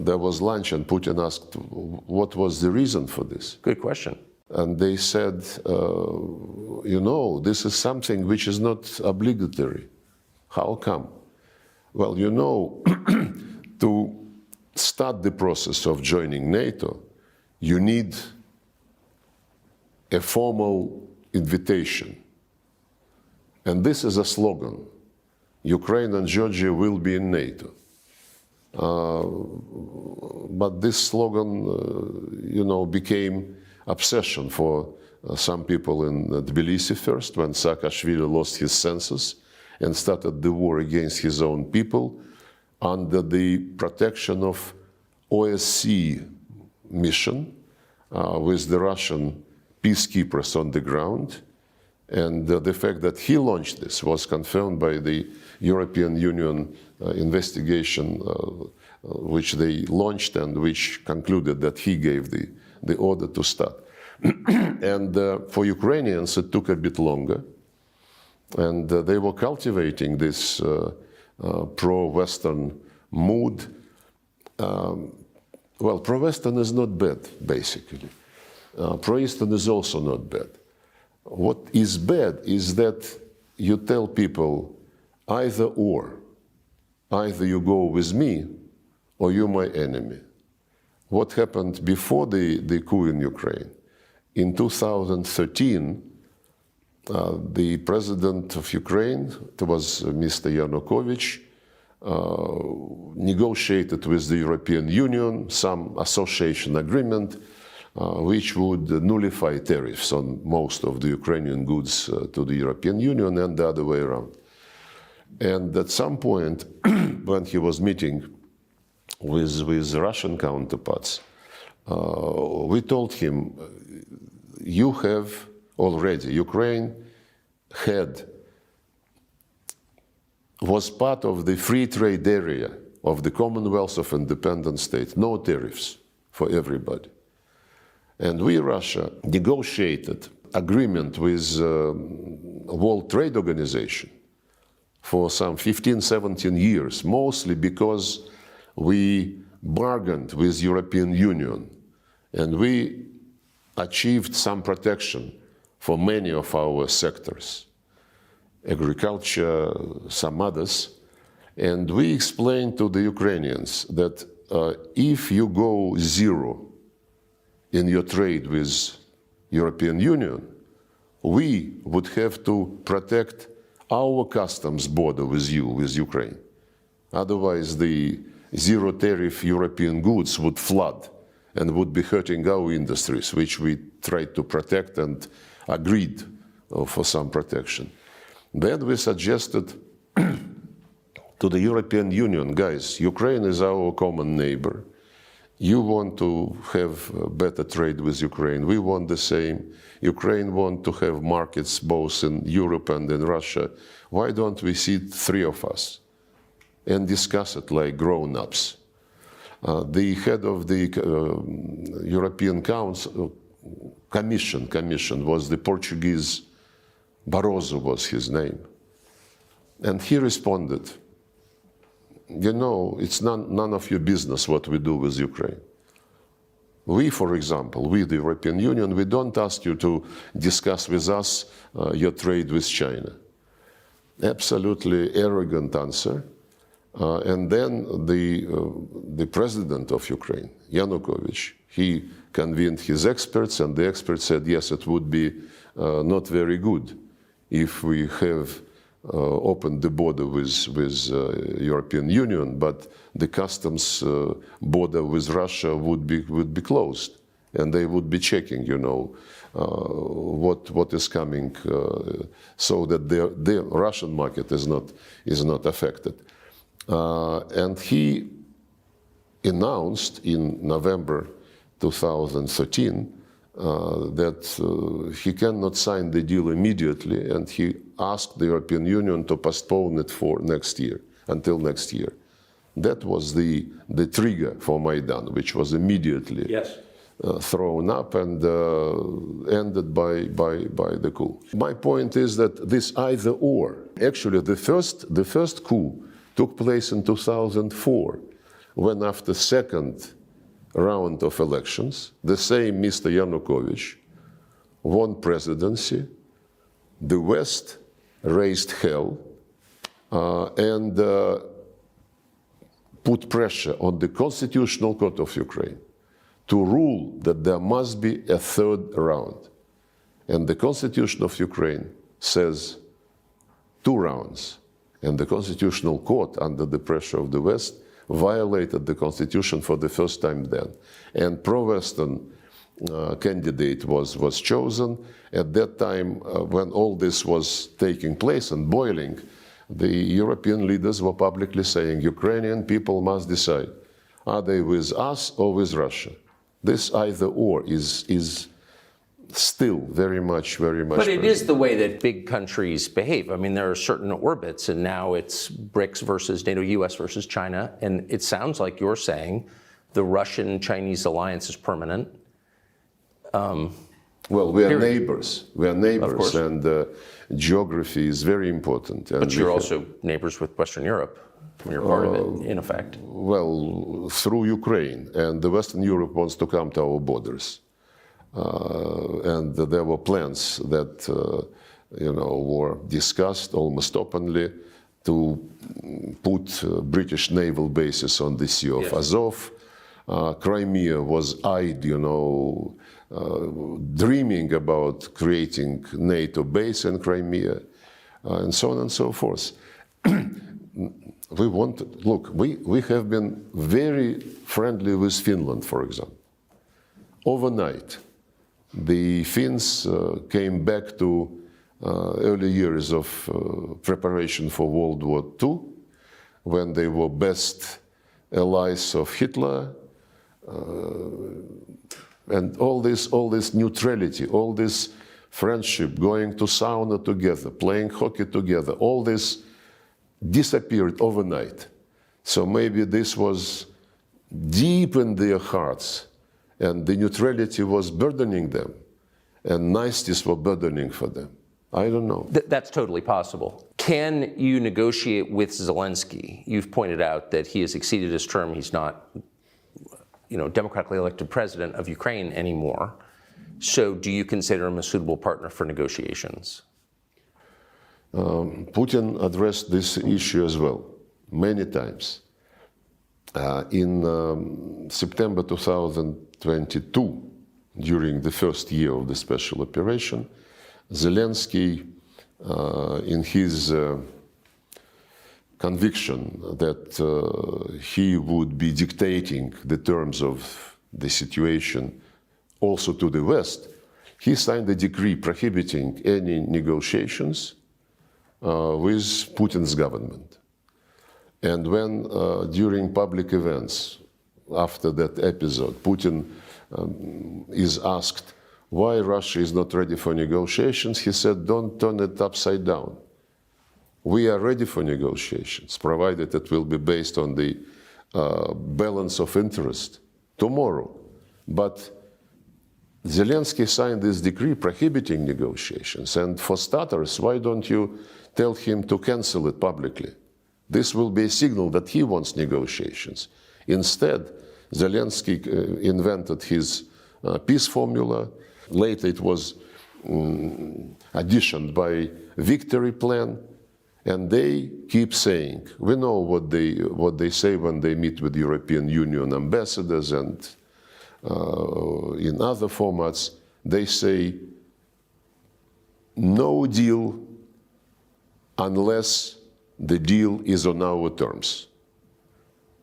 There was lunch and Putin asked what was the reason for this.
Good question.
And they said, you know, this is something which is not obligatory. How come? Well, you know, to start the process of joining NATO, you need a formal invitation. And this is a slogan. Ukraine and Georgia will be in NATO. But this slogan, you know, became obsession for some people in Tbilisi first, when Saakashvili lost his senses and started the war against his own people under the protection of OSCE mission with the Russian peacekeepers on the ground. And the fact that he launched this was confirmed by the European Union investigation which they launched and which concluded that he gave the order to start. And for Ukrainians, it took a bit longer. And they were cultivating this pro-Western mood. Well, pro-Western is not bad, basically. Pro-Eastern is also not bad. What is bad is that you tell people either or. Either you go with me or you're my enemy. What happened before the coup in Ukraine? In 2013, the president of Ukraine, it was Mr. Yanukovych, negotiated with the European Union some association agreement which would nullify tariffs on most of the Ukrainian goods to the European Union and the other way around. And at some point, when he was meeting with Russian counterparts, we told him, you have already, Ukraine was part of the free trade area of the Commonwealth of Independent States, no tariffs for everybody. And we, Russia, negotiated agreement with World Trade Organization for some 15, 17 years, mostly because we bargained with European Union and we achieved some protection for many of our sectors, agriculture, some others. And we explained to the Ukrainians that if you go zero in your trade with European Union, we would have to protect our customs border with you, with Ukraine. Otherwise, the zero tariff European goods would flood and would be hurting our industries, which we tried to protect and agreed for some protection. Then we suggested to the European Union, guys, Ukraine is our common neighbor. You want to have better trade with Ukraine. We want the same. Ukraine want to have markets both in Europe and in Russia. Why don't we sit three of us and discuss it like grown-ups? The head of the European Commission was the Portuguese, Barroso was his name. And he responded, you know, it's none of your business what we do with Ukraine. We, for example, we, the European Union, we don't ask you to discuss with us your trade with China. Absolutely arrogant answer. And then the president of Ukraine, Yanukovych, he convened his experts, and the experts said, yes, it would be not very good if we have opened the border with European Union, but the customs border with Russia would be closed, and they would be checking, what is coming, so that the Russian market is not affected. And he announced in November 2013 that he cannot sign the deal immediately, and he asked the European Union to postpone it for next year, until next year. That was the trigger for Maidan, which was immediately thrown up and ended by the coup. My point is that this either or. Actually, the first coup took place in 2004, when after second round of elections, the same Mr. Yanukovych won presidency, the West raised hell and put pressure on the Constitutional Court of Ukraine to rule that there must be a third round. And the Constitution of Ukraine says 2 rounds. And the Constitutional Court, under the pressure of the West, violated the Constitution for the first time then. And pro-Western candidate was chosen. At that time, when all this was taking place and boiling, the European leaders were publicly saying, Ukrainian people must decide, are they with us or with Russia? This either or is still very much
But it
present.
is the way that big countries behave. I mean, there are certain orbits, and now it's BRICS versus NATO, US versus China, and it sounds like you're saying the Russian-Chinese alliance is permanent.
Well, we are neighbors. We are
Of
neighbors,
course.
and geography is very important. And
But you're
we have-
also neighbors with Western Europe. I mean, you're part of it, in effect.
well, through Ukraine, and the Western Europe wants to come to our borders. And there were plans that, were discussed almost openly to put British naval bases on the Sea of Azov. Crimea was eyed, dreaming about creating NATO base in Crimea, and so on and so forth. We have been very friendly with Finland, for example. Overnight, the Finns came back to early years of preparation for World War II, when they were best allies of Hitler, and all this neutrality, all this friendship, going to sauna together, playing hockey together, all this disappeared overnight. So maybe this was deep in their hearts, and the neutrality was burdening them, and niceties were burdening for them. I don't know.
That's totally possible. Can you negotiate with Zelensky? You've pointed out that he has exceeded his term. He's not, democratically elected president of Ukraine anymore. So do you consider him a suitable partner for negotiations?
Putin addressed this issue as well, many times. In September 2022, during the first year of the special operation, Zelensky, in his conviction that he would be dictating the terms of the situation also to the West, he signed a decree prohibiting any negotiations with Putin's government. And when, during public events, after that episode, Putin is asked why Russia is not ready for negotiations, he said, don't turn it upside down. We are ready for negotiations, provided it will be based on the balance of interest tomorrow. But Zelensky signed this decree prohibiting negotiations. And for starters, why don't you tell him to cancel it publicly? This will be a signal that he wants negotiations. Instead, Zelensky invented his peace formula. Later it was additioned by victory plan. And they keep saying, we know what they say when they meet with European Union ambassadors and in other formats, they say, no deal unless the deal is on our terms.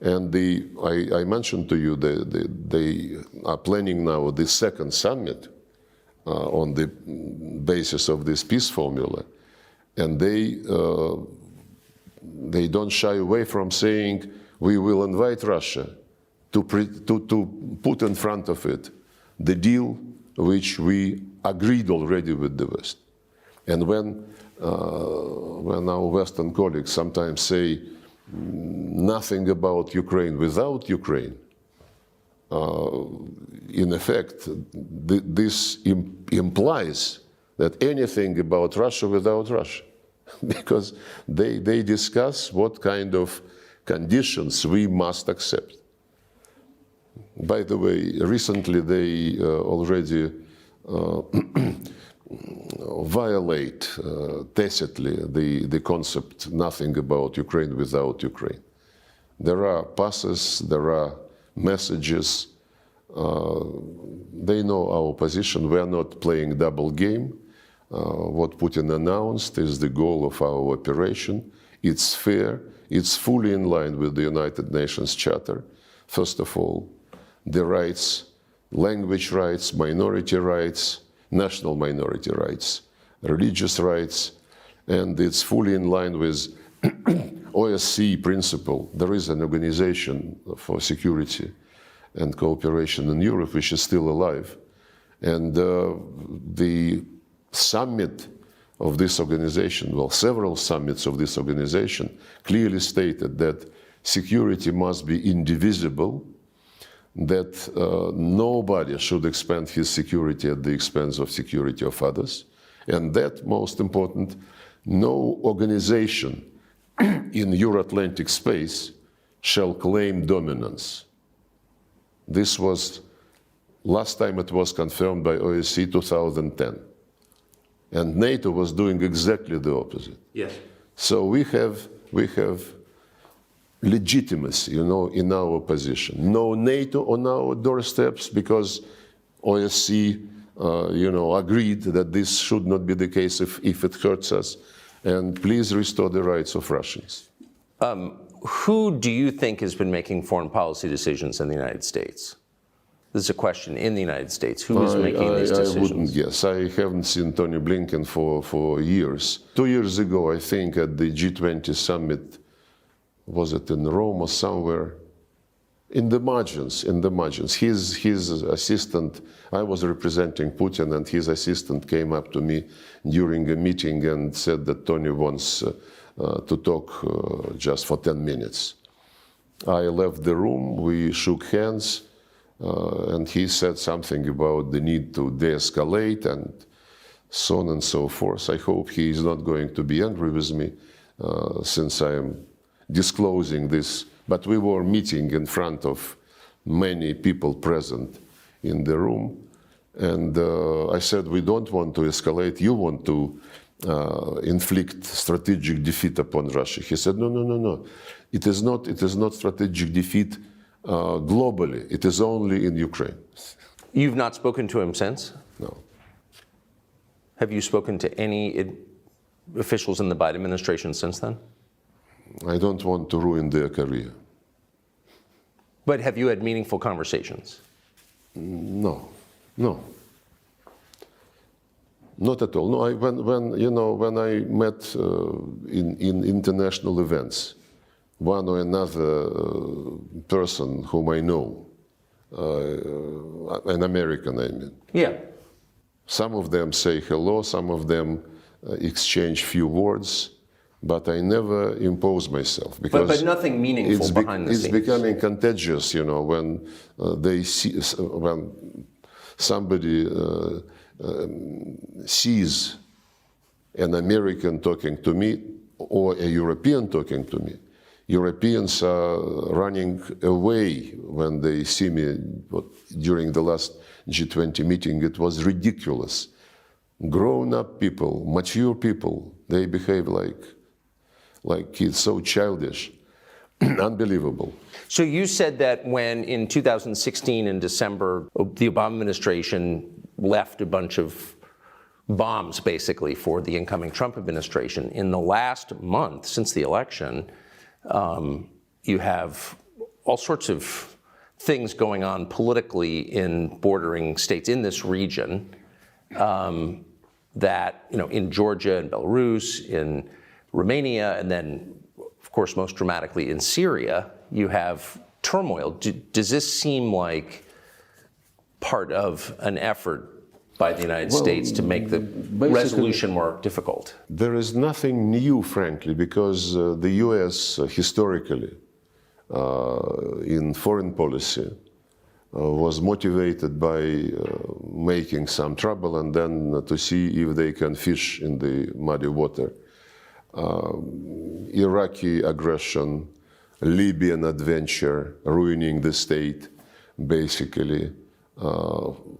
And I mentioned to you they are planning now the second summit on the basis of this peace formula. And they don't shy away from saying, we will invite Russia to put in front of it the deal which we agreed already with the West. And when our Western colleagues sometimes say nothing about Ukraine without Ukraine, in effect, this implies that anything about Russia without Russia, because they discuss what kind of conditions we must accept. By the way, recently they already violate tacitly the concept nothing about Ukraine without Ukraine. There are passes, there are messages. They know our position. We are not playing double game. What Putin announced is the goal of our operation. It's fair. It's fully in line with the United Nations Charter. First of all, the rights, language rights, minority rights, national minority rights, religious rights, and it's fully in line with OSCE principle. There is an organization for security and cooperation in Europe which is still alive. And the summit of this organization, well, several summits of this organization clearly stated that security must be indivisible, that nobody should expand his security at the expense of security of others, and that, most important, no organization in Euro-Atlantic space shall claim dominance. This was, last time it was confirmed by OSCE 2010. And NATO was doing exactly the opposite.
Yes.
So we have legitimacy, you know, in our position. No NATO on our doorsteps because OSCE, agreed that this should not be the case if it hurts us. And please restore the rights of Russians.
Who do you think has been making foreign policy decisions in the United States? This is a question in the United States. Who is making these decisions?
I wouldn't guess. I haven't seen Tony Blinken for years. 2 years ago, I think, at the G20 summit, was it in Rome or somewhere? In the margins. His assistant, I was representing Putin, and his assistant came up to me during a meeting and said that Tony wants to talk just for 10 minutes. I left the room, we shook hands, and he said something about the need to de-escalate and so on and so forth. I hope he is not going to be angry with me since I am disclosing this. But we were meeting in front of many people present in the room. And I said, we don't want to escalate. You want to inflict strategic defeat upon Russia. He said, no. It is not strategic defeat globally. It is only in Ukraine.
You've not spoken to him since?
No.
Have you spoken to any officials in the Biden administration since then?
I don't want to ruin their career.
But have you had meaningful conversations?
No. Not at all. No, when I met in international events, one or another person whom I know, an American, I mean.
Yeah.
Some of them say hello, some of them exchange few words, but I never impose myself because
but nothing meaningful behind the scenes.
It's becoming contagious, when they see when somebody sees an American talking to me or a European talking to me. Europeans are running away when they see me. During the last G20 meeting, it was ridiculous. Grown-up people, mature people, they behave like kids, so childish, unbelievable.
So you said that when in 2016 in December, the Obama administration left a bunch of bombs, basically, for the incoming Trump administration. In the last month, since the election, you have all sorts of things going on politically in bordering states in this region that, in Georgia and Belarus, in Romania, and then, of course, most dramatically in Syria, you have turmoil. Does this seem like part of an effort by the United States to make the resolution more difficult?
There is nothing new, frankly, because the U.S. Historically, in foreign policy, was motivated by making some trouble and then to see if they can fish in the muddy water. Iraqi aggression, Libyan adventure, ruining the state, basically.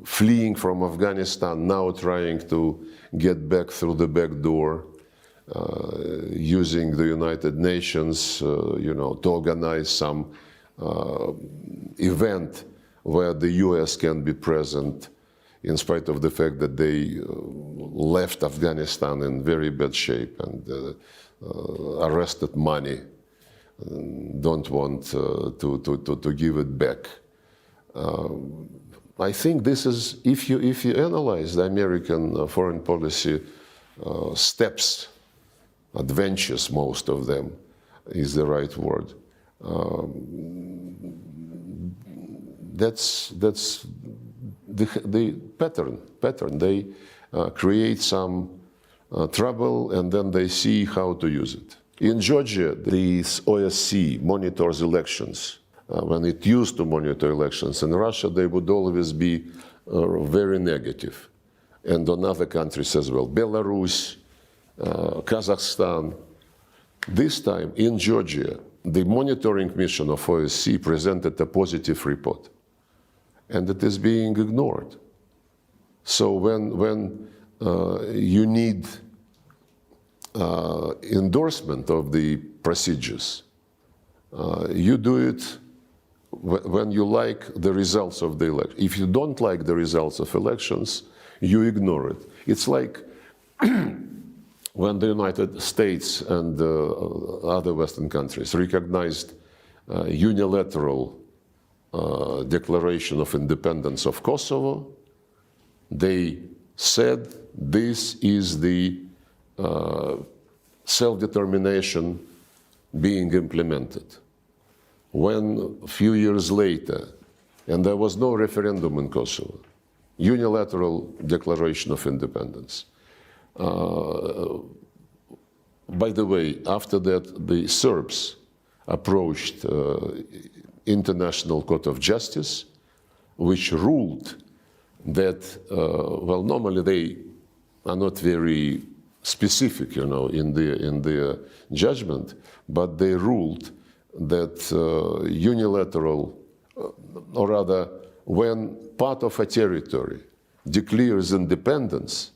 Fleeing from Afghanistan, now trying to get back through the back door, using the United Nations, to organize some event where the U.S. can be present, in spite of the fact that they left Afghanistan in very bad shape and arrested money, don't want to give it back. I think this is, if you analyze the American foreign policy steps, adventures, most of them is the right word. That's the pattern. They create some trouble and then they see how to use it. In Georgia, this OSCE monitors elections. When it used to monitor elections in Russia, they would always be very negative. And on other countries as well, Belarus, Kazakhstan. This time in Georgia, the monitoring mission of OSCE presented a positive report. And it is being ignored. So when you need endorsement of the procedures, you do it when you like the results of the election. If you don't like the results of elections, you ignore it. It's like when the United States and other Western countries recognized unilateral declaration of independence of Kosovo, they said this is the self-determination being implemented. When a few years later, and there was no referendum in Kosovo, unilateral declaration of independence. By the way, after that, the Serbs approached International Court of Justice, which ruled that, normally they are not very specific, in their judgment, but they ruled that unilateral, or rather, when part of a territory declares independence,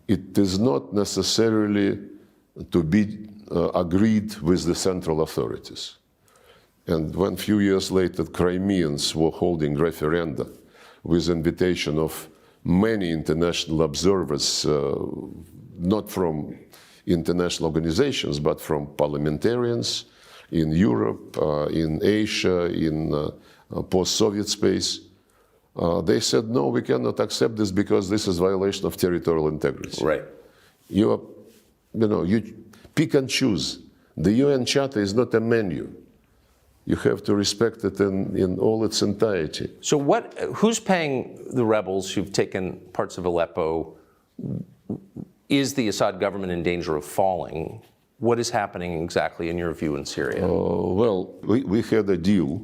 it is not necessarily to be agreed with the central authorities. And when a few years later, Crimeans were holding referenda with invitation of many international observers, not from international organizations, but from parliamentarians in Europe, in Asia, in post-Soviet space, they said, no, we cannot accept this because this is violation of territorial integrity.
Right.
You pick and choose. The UN Charter is not a menu. You have to respect it in all its entirety.
So who's paying the rebels who've taken parts of Aleppo? Is the Assad government in danger of falling? What is happening exactly in your view in Syria?
We had a deal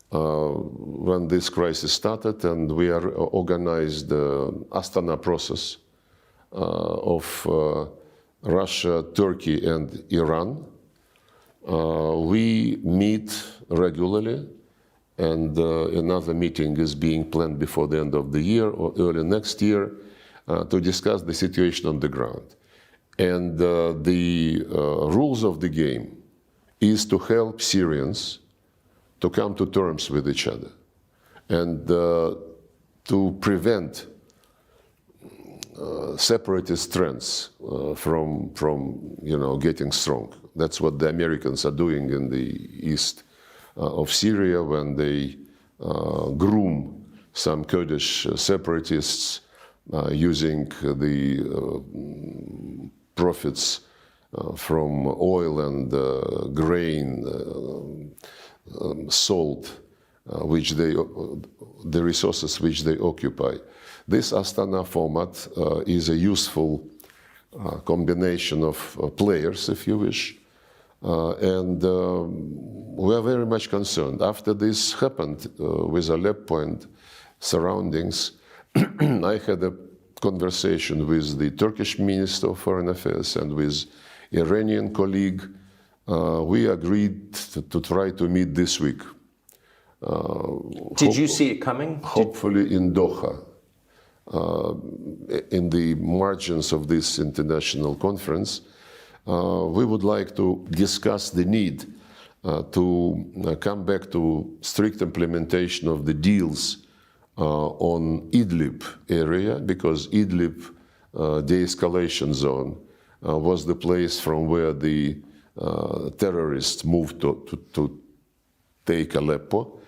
when this crisis started, and we are organized the Astana process of Russia, Turkey, and Iran. We meet regularly, and another meeting is being planned before the end of the year or early next year to discuss the situation on the ground. And the rules of the game is to help Syrians to come to terms with each other and to prevent separatist trends from getting strong. That's what the Americans are doing in the east of Syria when they groom some Kurdish separatists using the profits from oil and grain, salt, the resources which they occupy. This Astana format is a useful combination of players, if you wish, and we are very much concerned. After this happened with Aleppo and surroundings, I had a conversation with the Turkish Minister of Foreign Affairs and with Iranian colleague. We agreed to try to meet this week.
Did you see it coming?
Hopefully in Doha, in the margins of this international conference. We would like to discuss the need to come back to strict implementation of the deals on Idlib area, because Idlib de-escalation zone was the place from where the terrorists moved to take Aleppo,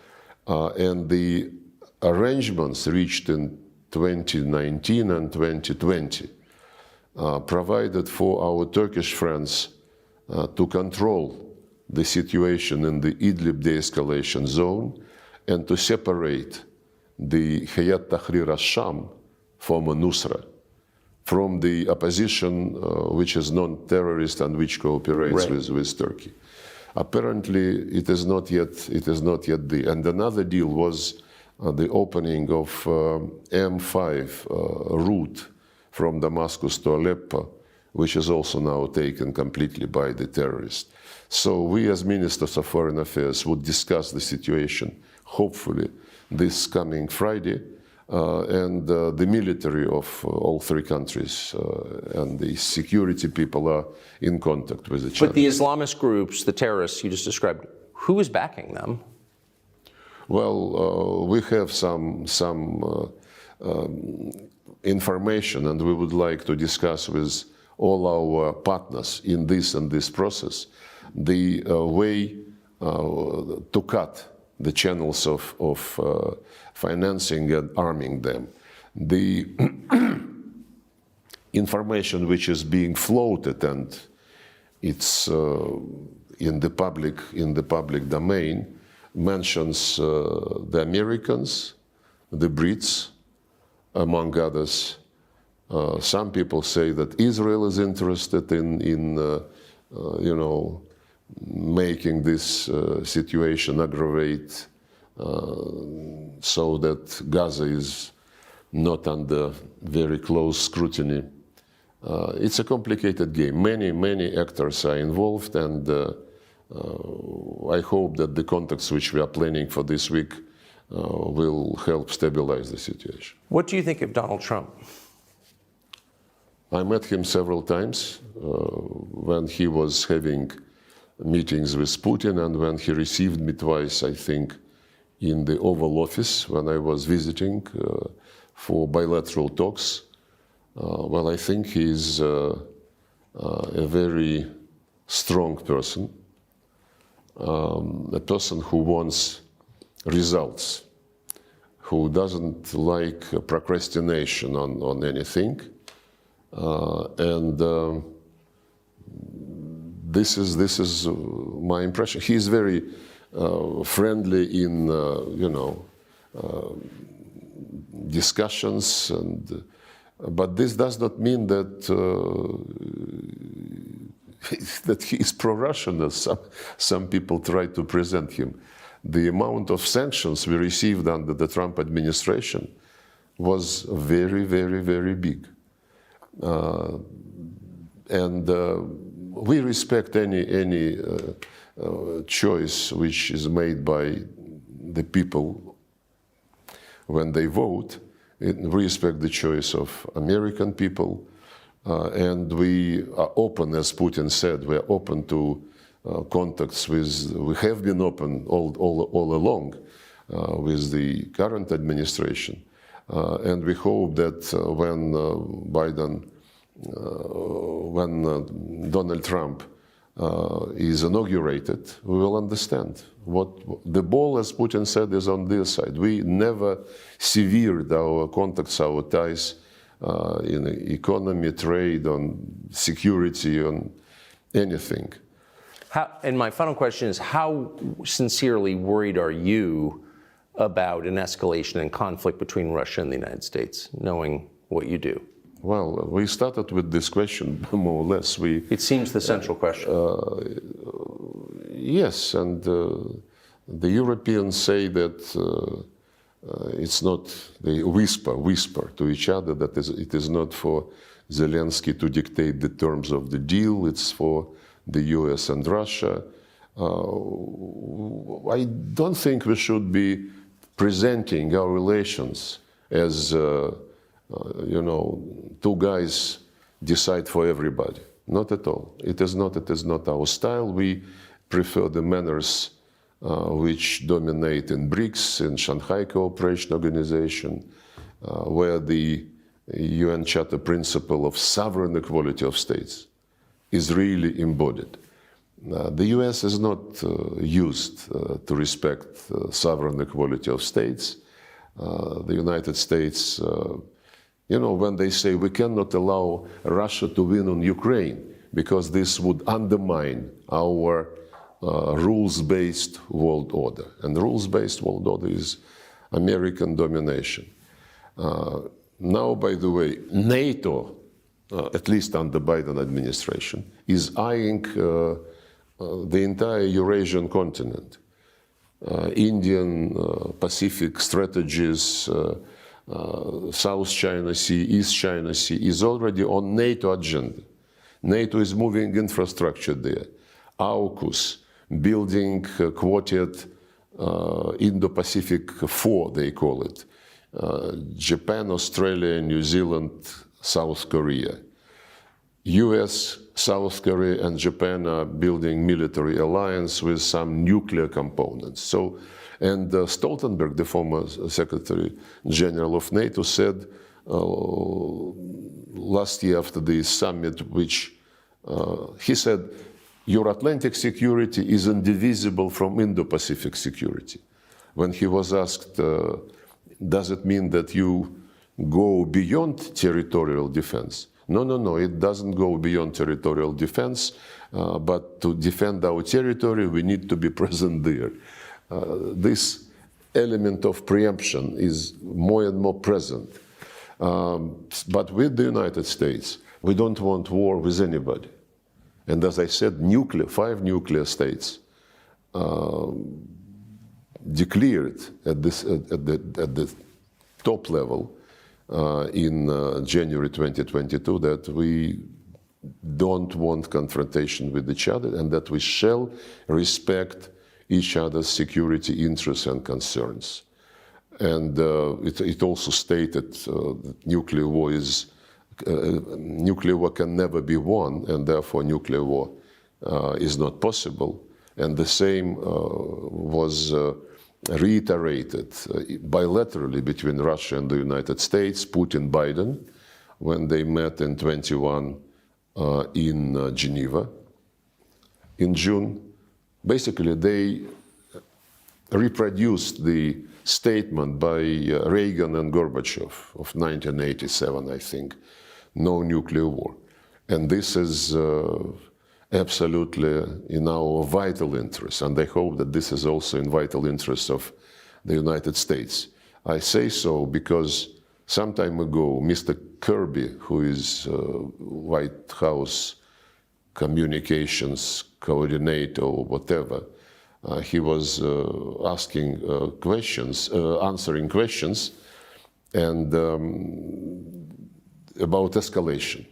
and the arrangements reached in 2019 and 2020 provided for our Turkish friends to control the situation in the Idlib de-escalation zone and to separate the Hayat Tahrir al-Sham, former Nusra, from the opposition which is non-terrorist and which cooperates with Turkey. Apparently, it is not yet the. And another deal was the opening of M5 route from Damascus to Aleppo, which is also now taken completely by the terrorists. So we as Ministers of Foreign Affairs would discuss the situation, hopefully, this coming Friday, and the military of all three countries and the security people are in contact with each other.
But the Islamist groups, the terrorists you just described, who is backing them?
Well, we have some information, and we would like to discuss with all our partners in this process the way to cut the channels of financing and arming them. The information which is being floated, and it's in the public domain, mentions the Americans, the Brits, among others. Some people say that Israel is interested in making this situation aggravate so that Gaza is not under very close scrutiny. It's a complicated game. Many actors are involved, and I hope that the contacts which we are planning for this week will help stabilize the situation.
What do you think of Donald Trump?
I met him several times when he was having meetings with Putin, and when he received me twice, I think, in the Oval Office when I was visiting for bilateral talks. Well, I think he's a very strong person, a person who wants results, who doesn't like procrastination on anything, and this is my impression. He's very friendly in discussions, but this does not mean that that he is pro-Russian, as some people try to present him. The amount of sanctions we received under the Trump administration was very, very, very big. And we respect any choice which is made by the people when they vote. We respect the choice of American people, and we are open, as Putin said, we are open to contacts with, we have been open all along with the current administration. And we hope that when Donald Trump is inaugurated, we will understand what the ball, as Putin said, is on their side. We never severed our contacts, our ties in economy, trade, on security, on anything.
And my final question is, how sincerely worried are you about an escalation in conflict between Russia and the United States, knowing what you do?
Well, we started with this question, more or less.
It seems the central question.
Yes, and the Europeans say that it's not, they whisper to each other that it is not for Zelensky to dictate the terms of the deal, it's for the US and Russia. I don't think we should be presenting our relations as, two guys decide for everybody. Not at all. It is not our style. We prefer the manners which dominate in BRICS, in Shanghai Cooperation Organization, where the UN Charter principle of sovereign equality of states is really embodied. The US is not used to respect sovereign equality of states. The United States, when they say we cannot allow Russia to win on Ukraine because this would undermine our rules-based world order. And rules-based world order is American domination. Now, by the way, NATO, at least under Biden administration, is eyeing the entire Eurasian continent. Indian, Pacific strategies, South China Sea, East China Sea is already on NATO agenda. NATO is moving infrastructure there. AUKUS, building Quartet Indo-Pacific 4, they call it. Japan, Australia, New Zealand, South Korea. US, South Korea, and Japan are building military alliance with some nuclear components. And Stoltenberg, the former Secretary General of NATO, said last year after the summit, which he said, your Atlantic security is indivisible from Indo-Pacific security. When he was asked, does it mean that you go beyond territorial defense? No, it doesn't go beyond territorial defense, but to defend our territory, we need to be present there. This element of preemption is more and more present. But with the United States, we don't want war with anybody. And as I said, 5 nuclear states declared at the top level in January 2022 that we don't want confrontation with each other and that we shall respect each other's security interests and concerns. And it also stated that nuclear war can never be won, and therefore nuclear war is not possible. And the same was reiterated bilaterally between Russia and the United States, Putin-Biden, when they met in 21 in Geneva in June. Basically, they reproduced the statement by Reagan and Gorbachev of 1987, I think, no nuclear war. And this is absolutely in our vital interest, and I hope that this is also in vital interest of the United States. I say so because some time ago, Mr. Kirby, who is White House communications coordinator or whatever, he was asking questions, answering questions, and about escalation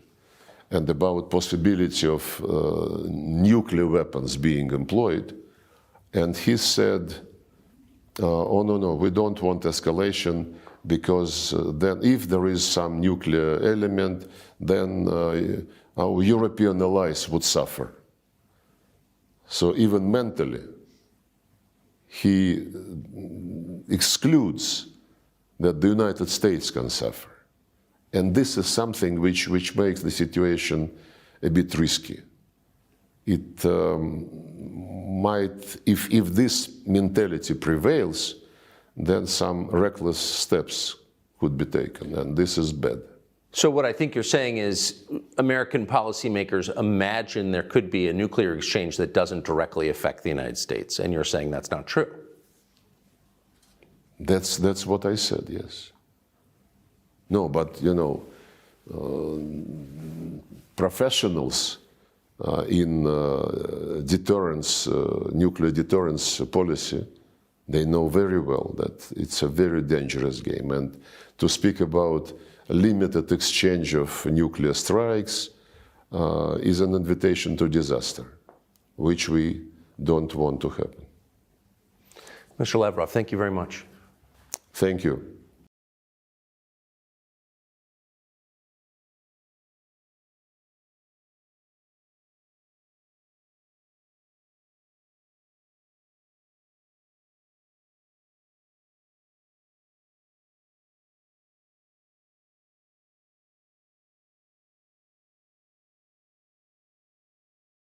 and about possibility of nuclear weapons being employed. And he said, oh, no, we don't want escalation because then if there is some nuclear element, then our European allies would suffer. So even mentally, he excludes that the United States can suffer. And this is something which makes the situation a bit risky. It might, if this mentality prevails, then some reckless steps could be taken, and this is bad.
So what I think you're saying is American policymakers imagine there could be a nuclear exchange that doesn't directly affect the United States, and you're saying that's not true.
That's what I said, yes. No, but you know, professionals in deterrence, nuclear deterrence policy, they know very well that it's a very dangerous game. And to speak about a limited exchange of nuclear strikes is an invitation to disaster, which we don't want to happen.
Mr. Lavrov, thank you very much.
Thank you.